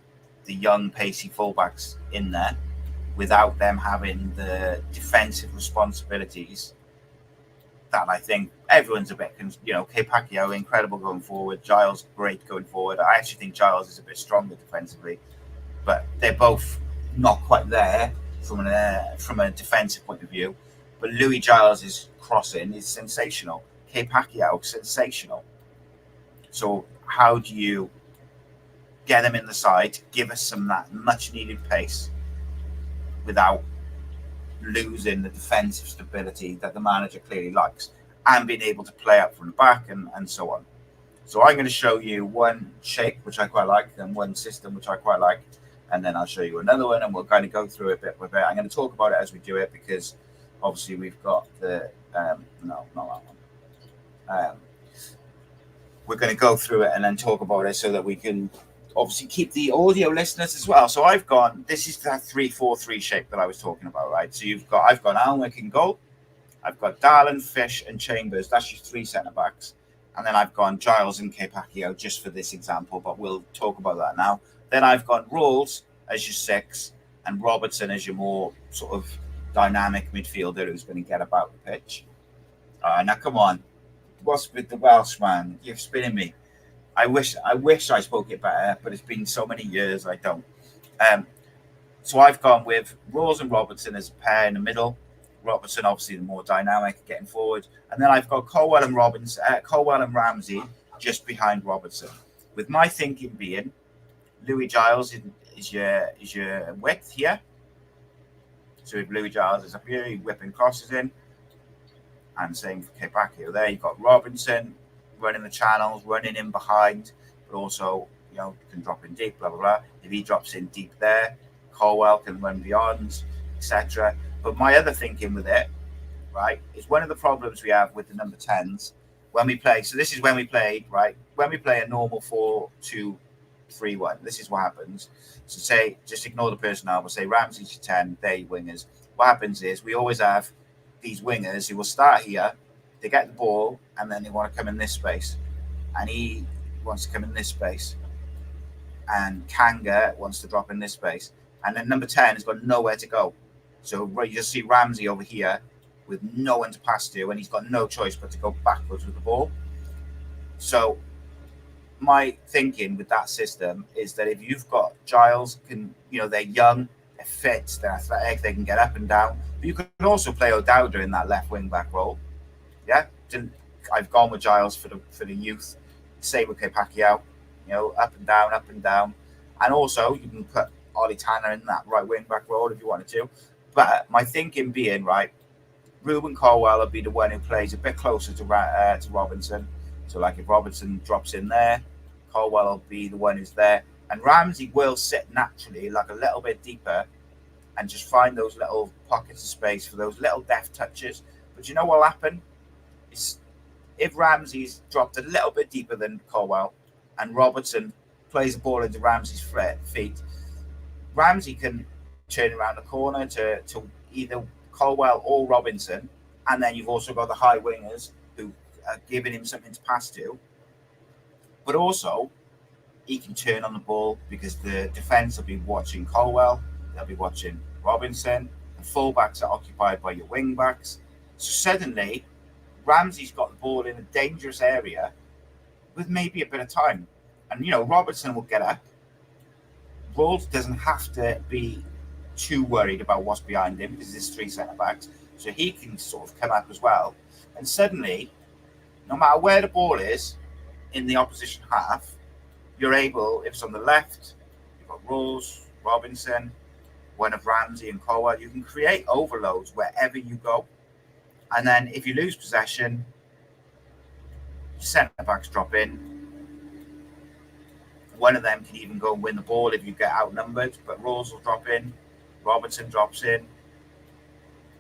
the young, pacey fullbacks in there without them having the defensive responsibilities that I think everyone's a bit, Pacquiao, incredible going forward. Giles, great going forward. I actually think Giles is a bit stronger defensively, but they're both not quite there from a defensive point of view. But Louis Giles' crossing is sensational. Pacquiao, sensational. So how do you get them in the side, give us some that much needed pace without losing the defensive stability that the manager clearly likes, and being able to play up from the back and so on. So I'm going to show you one shape which I quite like and one system which I quite like, and then I'll show you another one and we'll kind of go through it bit by bit. I'm going to talk about it as we do it because obviously we've got the no, not that one. We're going to go through it and then talk about it so that we can obviously keep the audio listeners as well. So this is that 3-4-3 shape that I was talking about, right? So I've got Alnwick in goal. I've got Darlin, Fish and Chambers. That's your three centre-backs. And then I've gone Giles and Pacquiao just for this example, but we'll talk about that now. Then I've got Rawls as your 6 and Robertson as your more sort of dynamic midfielder who's going to get about the pitch. Now, come on. What's with the Welshman? You're spinning me. I wish I spoke it better, but it's been so many years I don't. So I've gone with Rawls and Robertson as a pair in the middle. Robertson, obviously, the more dynamic, getting forward. And then I've got Colwell and Ramsey just behind Robertson. With my thinking being, Louis Giles is your width here. So if Louis Giles is up here, you're whipping crosses in. And same for Pacquiao there. You've got Robinson running the channels, running in behind, but also, can drop in deep, blah, blah, blah. If he drops in deep there, Colwell can run beyond, etc. But my other thinking with it, right, is one of the problems we have with the number 10s when we play. So this is when we played, right? When we play a normal 4-2-3-1, 3-1. This is what happens. So say, just ignore the personnel. We'll say Ramsey's your 10, they're your wingers. What happens is we always have these wingers who will start here, they get the ball, and then they want to come in this space. And he wants to come in this space. And Kanga wants to drop in this space. And then number 10 has got nowhere to go. So you just see Ramsey over here with no one to pass to, and he's got no choice but to go backwards with the ball. So my thinking with that system is that if you've got Giles, they're young, they're fit, they're athletic, they can get up and down. But you can also play O'Dowda in that left wing back role. Yeah, I've gone with Giles for the youth. Same with Pacquiao, up and down. And also you can put Ollie Tanner in that right wing back role if you wanted to. But my thinking being, right, Ruben Colwill will be the one who plays a bit closer to Robinson. So like if Robinson drops in there, Colwill will be the one who's there. And Ramsey will sit naturally like a little bit deeper and just find those little pockets of space for those little deft touches. But you know what will happen? If Ramsey's dropped a little bit deeper than Colwill and Robertson plays the ball into Ramsey's feet, Ramsey can turn around the corner to either Colwill or Robinson, and then you've also got the high wingers who are giving him something to pass to. But also, he can turn on the ball because the defence will be watching Colwill, they'll be watching Robinson, the fullbacks are occupied by your wing backs. So suddenly, Ramsey's got the ball in a dangerous area with maybe a bit of time. And, Robertson will get up. Rolls doesn't have to be too worried about what's behind him because there's 3 centre-backs. So he can sort of come up as well. And suddenly, no matter where the ball is in the opposition half, you're able, if it's on the left, you've got Rolls, Robinson, one of Ramsey and Colwill, you can create overloads wherever you go. And then if you lose possession, centre-backs drop in. One of them can even go and win the ball if you get outnumbered, but Rolls will drop in. Robertson drops in.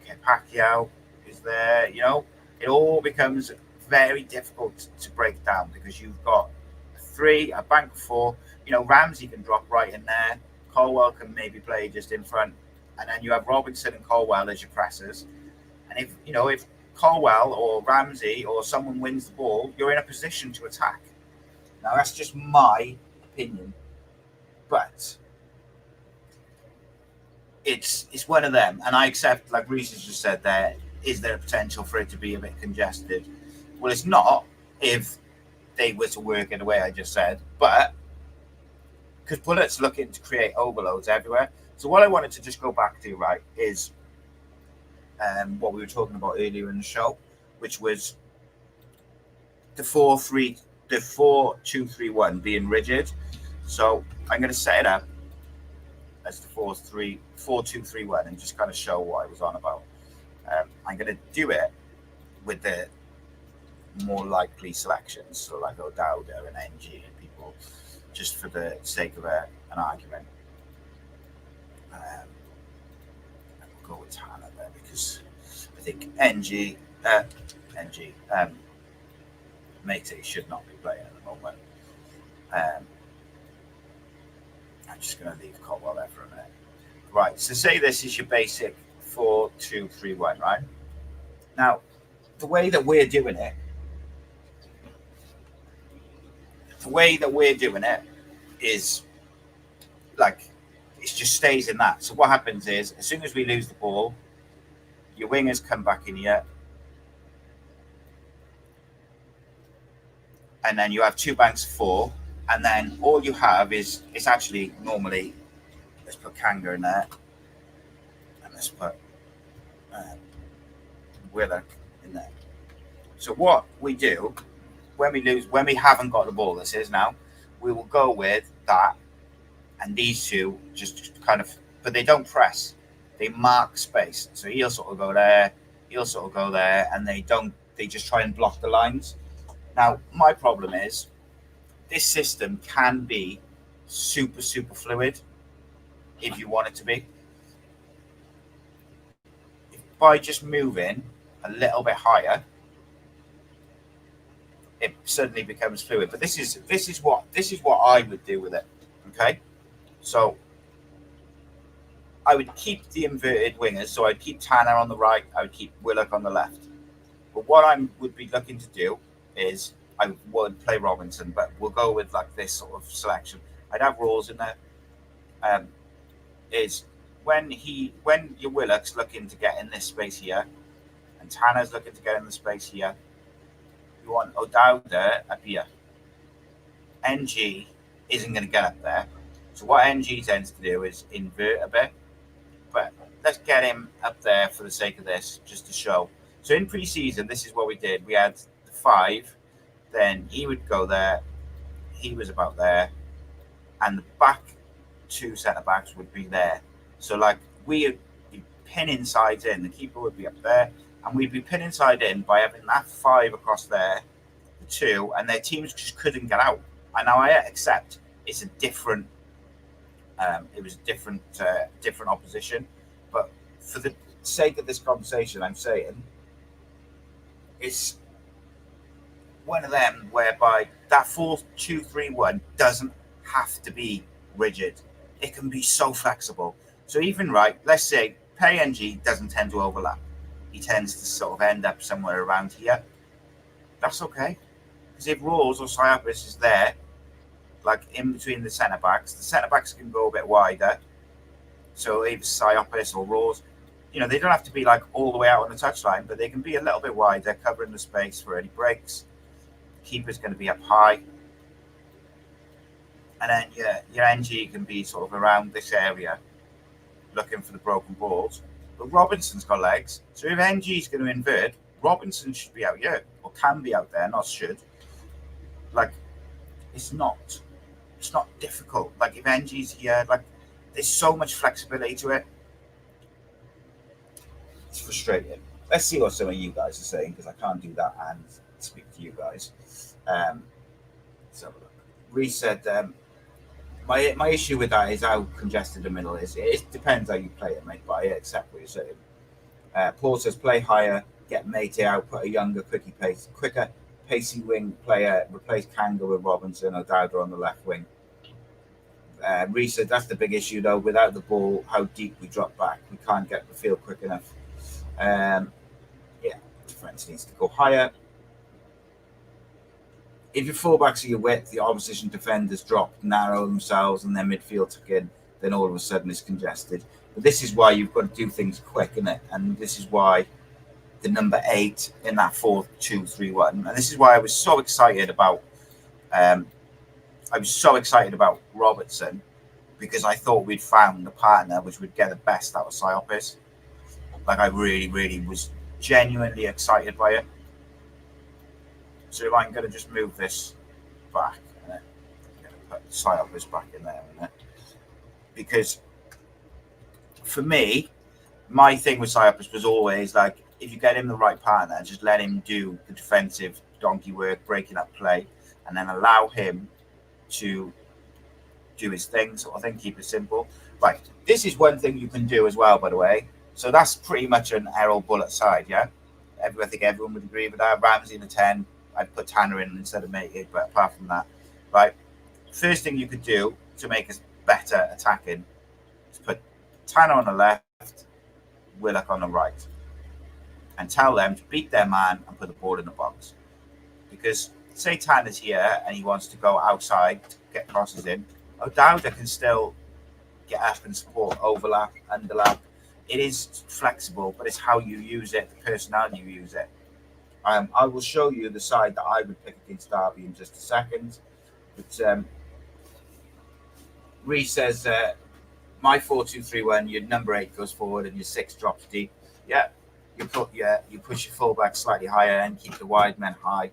Okay, Pacquiao is there. It all becomes very difficult to break down because you've got a bank of 4. Ramsey can drop right in there. Colwill can maybe play just in front. And then you have Robinson and Colwill as your pressers. And if Colwill or Ramsey or someone wins the ball, you're in a position to attack. Now, that's just my opinion. But it's one of them. And I accept, like Reece has just said there, is there a potential for it to be a bit congested? Well, it's not if they were to work in the way I just said. But because Bulut's looking to create overloads everywhere. So what I wanted to just go back to, right, is what we were talking about earlier in the show, which was the 4-2-3-1 being rigid. So I'm going to set it up as the 4-2-3-1 and just kind of show what I was on about. I'm going to do it with the more likely selections, so like O'Dowda and NG and people, just for the sake of an argument. We'll go with Tanner there because I think NG makes it he should not be playing at the moment. I'm just going to leave Colwill there for a minute. Right, so say this is your basic 4-2-3-1, right? Now, the way that we're doing it is like it just stays in that. So what happens is as soon as we lose the ball, your wingers come back in here, and then you have 2 banks of 4, and then all you have is it's actually normally, let's put Kanga in there, and let's put Willock in there. So what we do when we haven't got the ball, this is now, we will go with that, and these 2 just kind of, but they don't press, they mark space. So he'll sort of go there, and they just try and block the lines. Now, my problem is this system can be super, super fluid if you want it to be. By just moving a little bit higher, it suddenly becomes fluid. But this is what I would do with it. Okay, so I would keep the inverted wingers. So I'd keep Tanner on the right. I would keep Willock on the left. But what I would be looking to do is I would play Robinson, but we'll go with like this sort of selection. I'd have Rawls in there. Um, is when your Willock's looking to get in this space here, and Tanner's looking to get in the space here, you want O'Dowd there up here. NG isn't going to get up there. So what NG tends to do is invert a bit. But let's get him up there for the sake of this, just to show. So in pre-season, this is what we did. We had the 5, then he would go there, he was about there, and the back 2 centre-backs would be there. So like we would be pinning sides in, the keeper would be up there, and we'd be pinning side in by having that 5 across there, the 2, and their teams just couldn't get out. And now I accept it's a different it was different opposition, but for the sake of this conversation, I'm saying it's one of them whereby that 4-2-3-1 doesn't have to be rigid. It can be so flexible. So even let's say PNG doesn't tend to overlap. He tends to sort of end up somewhere around here. That's okay, because if Rawls or Siopis is there, like in between the centre backs can go a bit wider. So either Siopis or Rawls, they don't have to be like all the way out on the touchline, but they can be a little bit wider, covering the space for any breaks. Keeper's going to be up high, and then your NG can be sort of around this area, looking for the broken balls. But Robinson's got legs, so if NG's going to invert, Robinson should be out here, or can be out there, not should. Like, it's not difficult. Like if NG's here, like there's so much flexibility to it. It's frustrating. Let's see what some of you guys are saying, because I can't do that and speak to you guys. So Reese said, my issue with that is how congested the middle is. It depends how you play it, mate, but I accept what you're saying. Paul says play higher, get Mate out, put a younger, quicker, pacey wing player, replace Kanga with Robinson or Dowder on the left wing. Reese said that's the big issue though. Without the ball, how deep we drop back, we can't get the field quick enough. Defense needs to go higher. If your fullbacks are your width, the opposition defenders drop, narrow themselves, and their midfield tuck in, then all of a sudden it's congested. But this is why you've got to do things quick, isn't it? And this is why the number 8 in that 4-2-3-1, and this is why I was so excited about. Robertson, because I thought we'd found a partner which would get the best out of Siopis. Like I really, really was genuinely excited by it. So I'm going to just move this back. I'm going to put Siopis back in there. Because for me, my thing with Siopis was always like, if you get him the right partner, just let him do the defensive donkey work, breaking up play, and then allow him to do his thing, sort of thing, keep it simple. Right, this is one thing you can do as well, by the way. So that's pretty much an Erol Bulut side, yeah? I think everyone would agree with that. Ramsey in the 10, I'd put Tanner in instead of Mate, but apart from that, right, first thing you could do to make us better attacking is put Tanner on the left, Willock on the right, and tell them to beat their man and put the ball in the box. Because say Tanner's here and he wants to go outside to get crosses in, O'Dowda can still get up and support, overlap, underlap. It is flexible, but it's how you use it, the personnel you use it. I will show you the side that I would pick against Derby in just a second. But Reece says, my 4-2-3-1, your number 8 goes forward and your 6 drops deep. Yeah, you push your fullback slightly higher and keep the wide men high.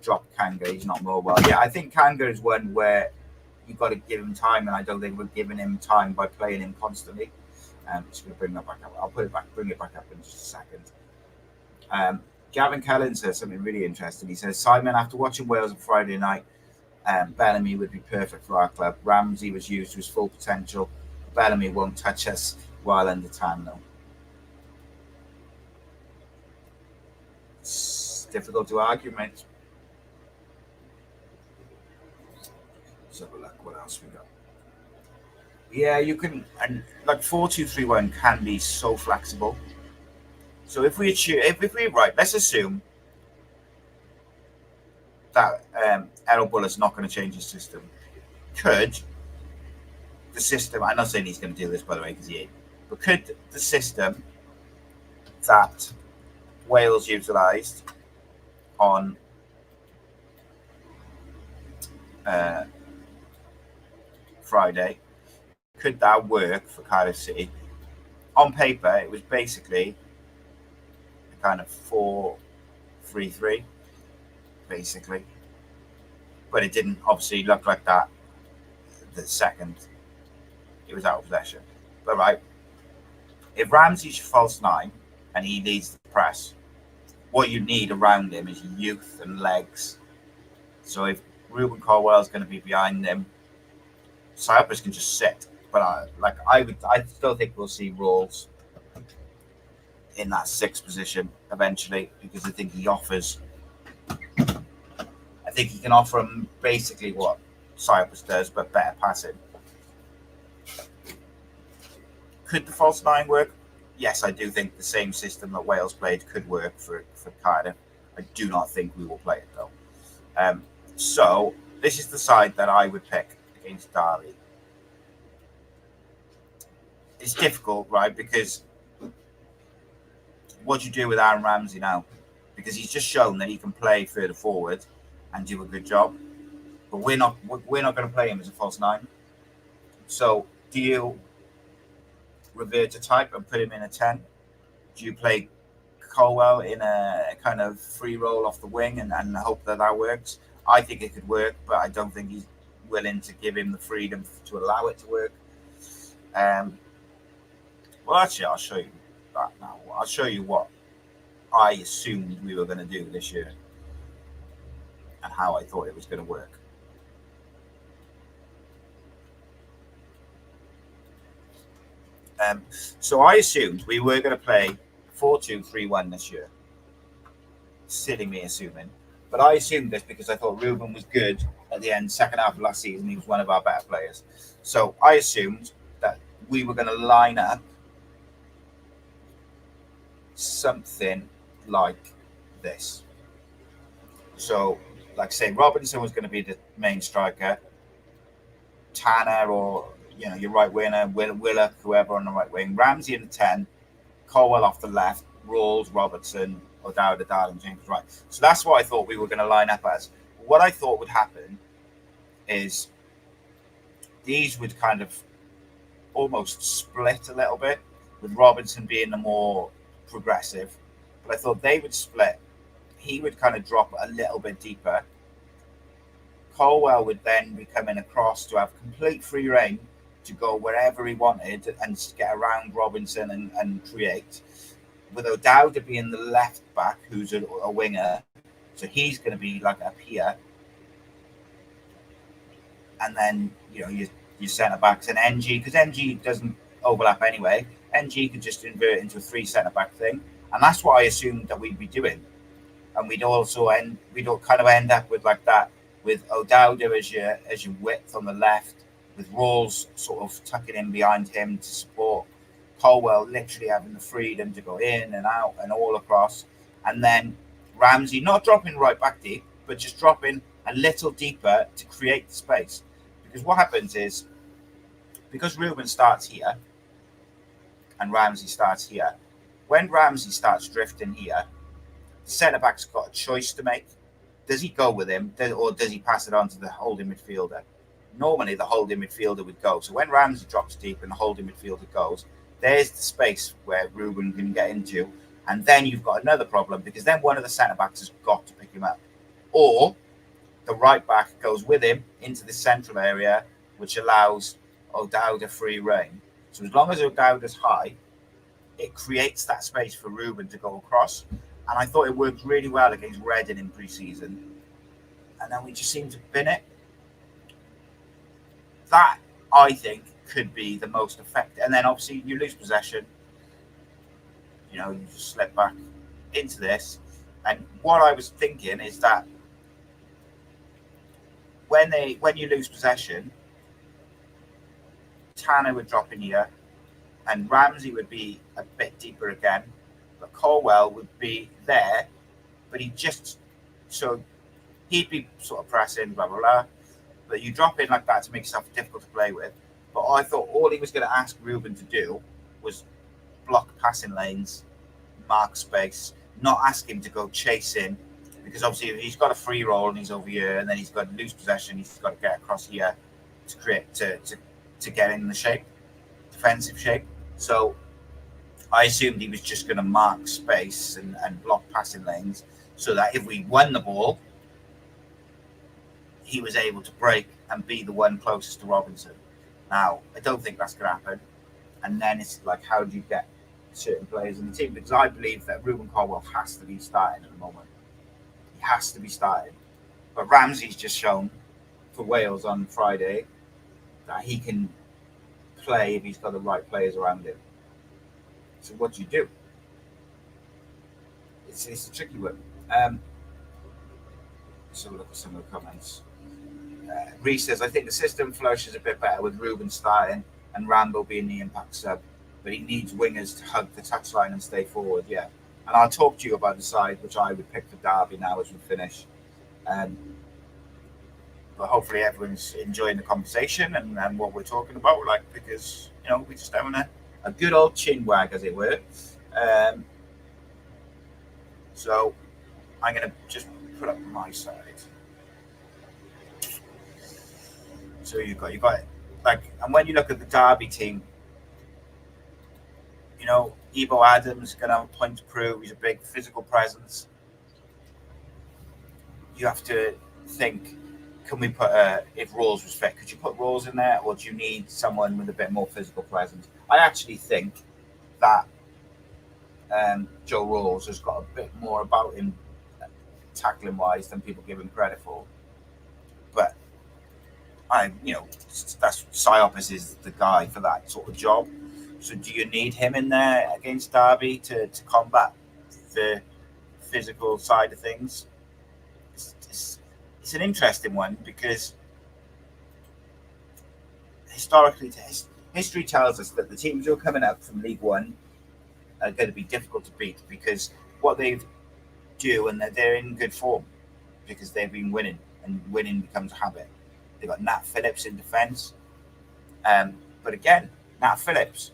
Drop Kanga, he's not mobile. Yeah, I think Kanga is one where you've got to give him time, and I don't think we're giving him time by playing him constantly. I'm just going to bring that back up. I'll bring it back up in just a second. Gavin Cullen says something really interesting. He says, Simon, after watching Wales on Friday night, Bellamy would be perfect for our club. Ramsey was used to his full potential. Bellamy won't touch us while under tan, though. It's difficult to argue, mate. Let's have a look. What else we got? Yeah, you can, and like 4-2-3-1 can be so flexible. So if we right, let's assume that Erol Bulut's not going to change his system. Could the system? I'm not saying he's going to do this, by the way, because he ain't. But could the system that Wales utilised on Friday, could that work for Cardiff City? On paper, it was basically a kind of 4-3-3, basically. But it didn't obviously look like that the second it was out of possession. But right, if Ramsey's false nine and he leads the press, what you need around him is youth and legs. So if Ruben Colwell's going to be behind him, Cyprus can just sit. But I still think we'll see Rawls in that sixth position eventually, because I think he offers. I think he can offer him basically what Cyprus does, but better passing. Could the false nine work? Yes, I do think the same system that Wales played could work for Cardiff. I do not think we will play it though. So this is the side that I would pick against Derby. It's difficult, right? Because what do you do with Aaron Ramsey now? Because he's just shown that he can play further forward and do a good job. But we're not going to play him as a false nine. So do you revert to type and put him in a 10? Do you play Colwell in a kind of free roll off the wing and hope that works? I think it could work, but I don't think he's willing to give him the freedom to allow it to work. Well, actually, I'll show you that now. I'll show you what I assumed we were going to do this year and how I thought it was going to work. So I assumed we were going to play 4-2-3-1 this year. Silly me assuming. But I assumed this because I thought Ruben was good at the end, second half of last season. He was one of our better players. So I assumed that we were going to line up something like this. So, like say, Robinson was going to be the main striker. Tanner or your right winger, Willock, whoever on the right wing. Ramsey in the 10, Colwell off the left, Rawls, Robertson, O'Dowd, and James right. So that's what I thought we were going to line up as. What I thought would happen is these would kind of almost split a little bit, with Robinson being the more progressive. But I thought they would split. He would kind of drop a little bit deeper. Colwell would then be coming across to have complete free reign to go wherever he wanted and get around Robinson and create. With O'Dowd being the left back, who's a winger, so he's going to be like up here. And then your centre backs and NG, because NG doesn't overlap anyway. NG could just invert into a 3 centre back thing, and that's what I assumed that we'd be doing. And we'd kind of end up with like that, with O'Dowd as your width on the left, with Rawls sort of tucking in behind him to support Colwell, literally having the freedom to go in and out and all across, and then Ramsey not dropping right back deep, but just dropping a little deeper to create the space. Because what happens is, because Ruben starts here and Ramsey starts here, when Ramsey starts drifting here, the centre back's got a choice to make. Does he go with him, or does he pass it on to the holding midfielder? Normally, the holding midfielder would go. So when Ramsey drops deep and the holding midfielder goes, there's the space where Ruben can get into. And then you've got another problem, because then one of the centre-backs has got to pick him up. Or the right back goes with him into the central area, which allows O'Dowd a free reign. So as long as O'Dowd is high, it creates that space for Ruben to go across. And I thought it worked really well against Reading in pre-season. And then we just seemed to bin it. That, I think, could be the most effective. And then obviously you lose possession. You just slip back into this. And what I was thinking is that when you lose possession, Tanner would drop in here, and Ramsey would be a bit deeper again, but Colwell would be there, but he'd be sort of pressing, blah blah blah. But you drop in like that to make yourself difficult to play with. But I thought all he was going to ask Ruben to do was block passing lanes, mark space, not ask him to go chasing, because obviously if he's got a free roll and he's over here, and then he's got to lose possession, he's got to get across here to create to get in the shape, defensive shape. So I assumed he was just going to mark space and block passing lanes, so that if we won the ball, he was able to break and be the one closest to Robinson. Now, I don't think that's going to happen. And then it's like, how do you get certain players in the team? Because I believe that Ruben Colwell has to be starting at the moment. He has to be starting. But Ramsey's just shown for Wales on Friday that he can play if he's got the right players around him. So what do you do? It's a tricky one. So look at some of the comments. Reese says, I think the system flourishes a bit better with Ruben starting and Rambo being the impact sub, but he needs wingers to hug the touchline and stay forward. Yeah. And I'll talk to you about the side which I would pick for Derby now as we finish. But hopefully everyone's enjoying the conversation and what we're talking about, like, because, you know, we're just having a good old chin wag, as it were. So I'm going to just put up my side. So you've got it. Like, and when you look at the Derby team, you know, Ebo Adams is going to have a point to prove. He's a big physical presence. You have to think, can we put, if Rawls was fit, could you put Rawls in there, or do you need someone with a bit more physical presence? I actually think that Joe Rawls has got a bit more about him tackling wise than people give him credit for. But that's Siopis is the guy for that sort of job. So do you need him in there against Derby to combat the physical side of things? It's an interesting one, because historically, history tells us that the teams who are coming up from League One are going to be difficult to beat, because what they do, and they're in good form because they've been winning, and winning becomes a habit. They've got Nat Phillips in defence. But again, Nat Phillips,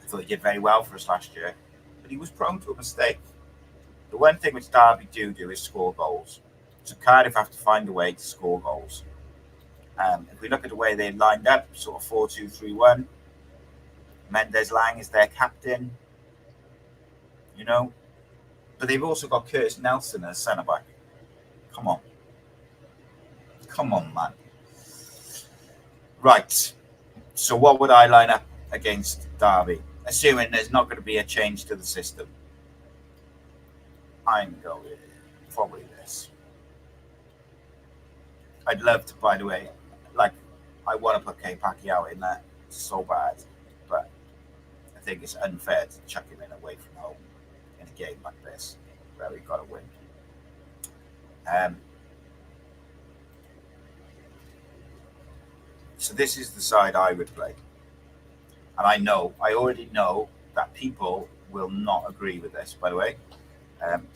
I thought he did very well for us last year, but he was prone to a mistake. The one thing which Derby do is score goals. So Cardiff have to find a way to score goals. If we look at the way they lined up, sort of 4-2-3-1, Mendes Lang is their captain, you know, but they've also got Curtis Nelson as centre back. Come on, man. Right. So what would I line up against Derby, assuming there's not going to be a change to the system? I'm going probably this. I'd love to, by the way, like, I want to put K Pacquiao in there so bad, but I think it's unfair to chuck him in away from home in a game like this where we've got to win. So this is the side I would play. And I already know that people will not agree with this, by the way. And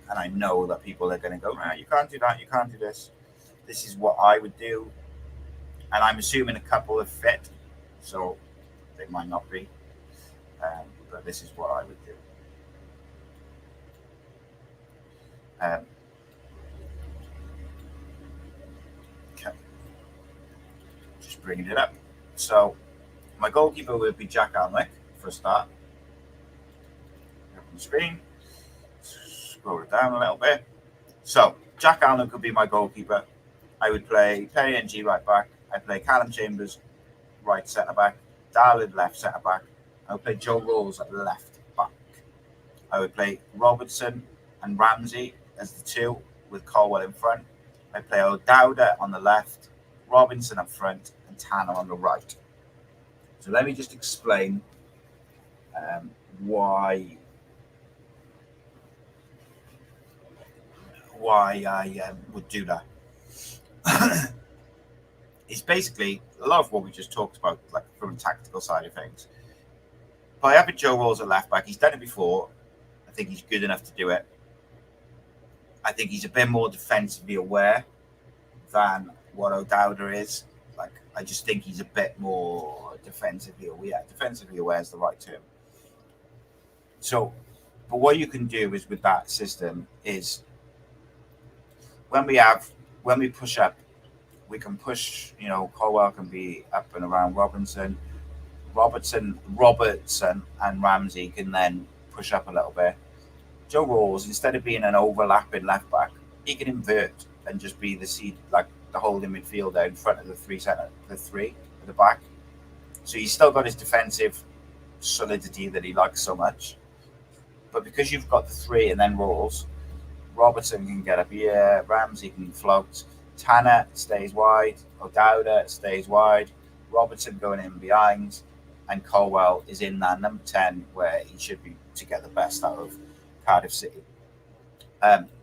I know that people are going to go, you can't do that, you can't do this. This is what I would do. And I'm assuming a couple are fit, so they might not be. But this is what I would do. Okay. Just bringing it up. So my goalkeeper would be Jack Alnwick for a start. Up on the screen. Scroll it down a little bit. So Jack Alnwick would be my goalkeeper. I would play Perry NG right back. I'd play Callum Chambers right centre back. Darlin left centre back. I would play Joe Rawls at left back. I would play Robertson and Ramsey as the two, with Colwell in front. I'd play O'Dowda on the left, Robinson up front, and Tanner on the right. So let me just explain why I would do that. It's basically a lot of what we just talked about, like from a tactical side of things. By having Joe Rolls at left back, he's done it before. I think he's good enough to do it. I think he's a bit more defensively aware than what O'Dowda is. Like, I just think he's a bit more defensively aware. Yeah, defensively aware is the right term. So, but what you can do is with that system is when we push up, we can push. Colwell can be up and around Robertson, and Ramsey can then push up a little bit. Joe Rolls, instead of being an overlapping left back, he can invert and just be the seed, like the holding midfielder in front of the three at the back. So he's still got his defensive solidity that he likes so much. But because you've got the three and then Rolls, Robertson can get up here, Ramsey can float, Tanner stays wide, O'Dowda stays wide, Robertson going in behind, and Colwell is in that number 10 where he should be to get the best out of Cardiff City.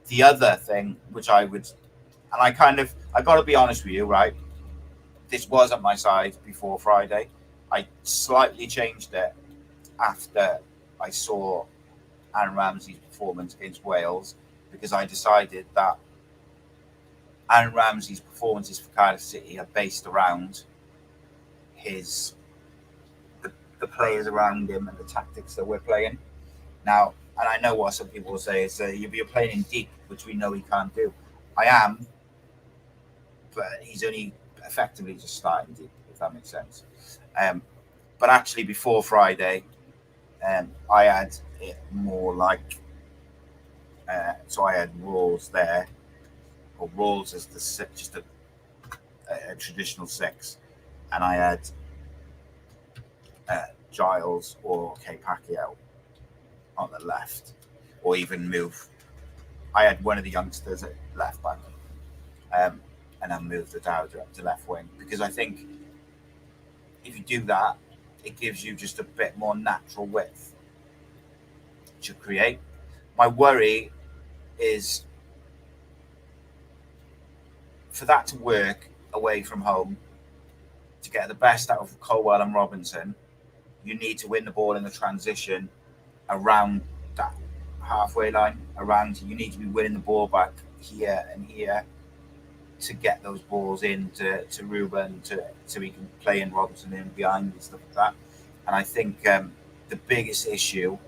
The other thing, which I would, and I got to be honest with you, right? This wasn't my side before Friday. I slightly changed it after I saw Aaron Ramsey's performance against Wales, because I decided that Aaron Ramsey's performances for Cardiff City are based around the players around him and the tactics that we're playing. Now, and I know what some people will say is you're playing in deep, which we know he can't do. I am, but he's only effectively just starting deep, if that makes sense. But actually, before Friday, I had it more like, so I had Rolls there, or Rolls as just a traditional 6, and I had Giles or Pacquiao on the left, or even move. I had one of the youngsters at left back, and then move the Dowder up to left wing, because I think if you do that, it gives you just a bit more natural width to create. My worry is for that to work away from home, to get the best out of Colwell and Robinson, you need to win the ball in the transition around that halfway line. You need to be winning the ball back here and here to get those balls in to Ruben, so he can play in Robinson in behind and stuff like that. And I think the biggest issue,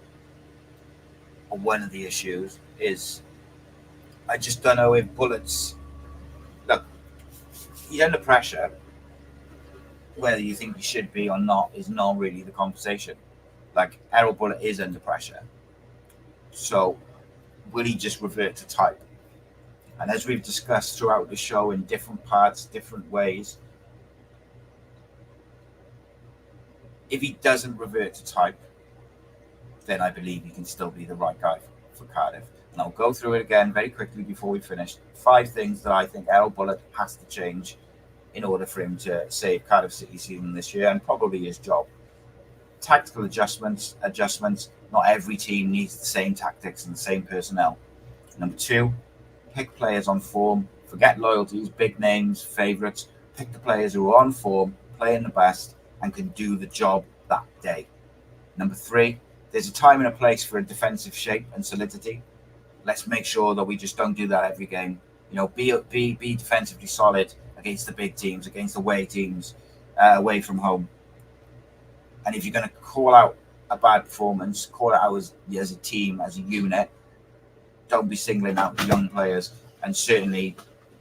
or one of the issues, is I just don't know if Bulut's, look, he's under pressure. Whether you think he should be or not is not really the conversation. Like, Erol Bulut is under pressure. So will he just revert to type? And as we've discussed throughout the show in different parts, different ways, if he doesn't revert to type, then I believe he can still be the right guy for Cardiff. And I'll go through it again very quickly before we finish. 5 things that I think Erol Bulut has to change in order for him to save Cardiff City season this year, and probably his job. Tactical adjustments. Not every team needs the same tactics and the same personnel. Number 2, pick players on form. Forget loyalties, big names, favourites. Pick the players who are on form, playing the best, and can do the job that day. Number 3, there's a time and a place for a defensive shape and solidity. Let's make sure that we just don't do that every game. Be defensively solid against the big teams, against away teams, away from home. And if you're going to call out a bad performance, call it out as a team, as a unit. Don't be singling out the young players. And certainly,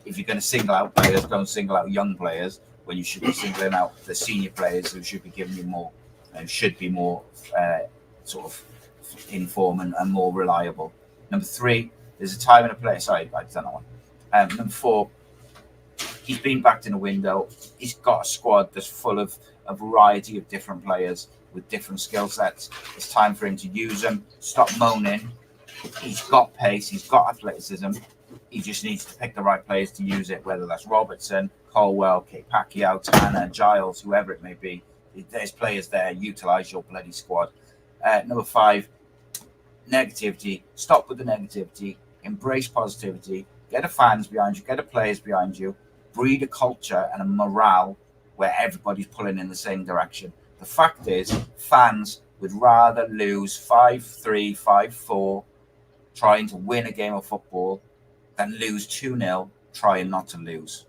if you're going to single out players, don't single out young players when you should be singling out the senior players who should be giving you more, and should be more sort of in form and more reliable. Number 3, there's a time and a place. Sorry, I've done that one. Number 4, he's been backed in a window. He's got a squad that's full of a variety of different players with different skill sets. It's time for him to use them. Stop moaning. He's got pace. He's got athleticism. He just needs to pick the right players to use it, whether that's Robertson, Colwell, Pacquiao, Tanner, Giles, whoever it may be. There's players there. Utilise your bloody squad. Number 5, negativity. Stop with the negativity. Embrace positivity. Get the fans behind you. Get the players behind you. breed a culture and a morale where everybody's pulling in the same direction. The fact is, fans would rather lose 5-3, 5-4, trying to win a game of football than lose 2-0 trying not to lose.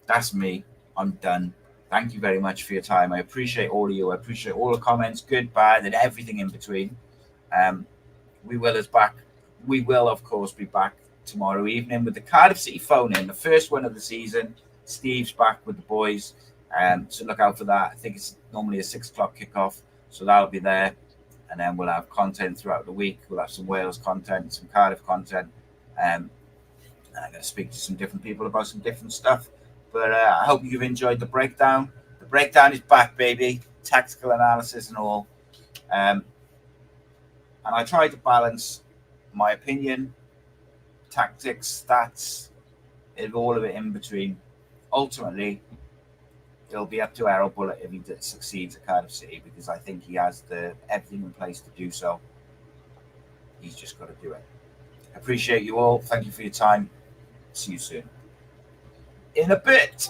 That's me. I'm done. Thank you very much for your time. I appreciate all of you. I appreciate all the comments, good, bad, and everything in between. We will, of course, be back tomorrow evening with the Cardiff City phone-in, the first one of the season. Steve's back with the boys, so look out for that. I think it's normally a 6 o'clock kickoff, so that'll be there. And then we'll have content throughout the week. We'll have some Wales content, some Cardiff content. And I'm going to speak to some different people about some different stuff. But I hope you've enjoyed the breakdown. The breakdown is back, baby. Tactical analysis and all. And I try to balance my opinion, tactics, stats, all of it in between. Ultimately, it'll be up to Erol Bulut if he succeeds at Cardiff City, because I think he has everything in place to do so. He's just got to do it. Appreciate you all. Thank you for your time. See you soon. In a bit.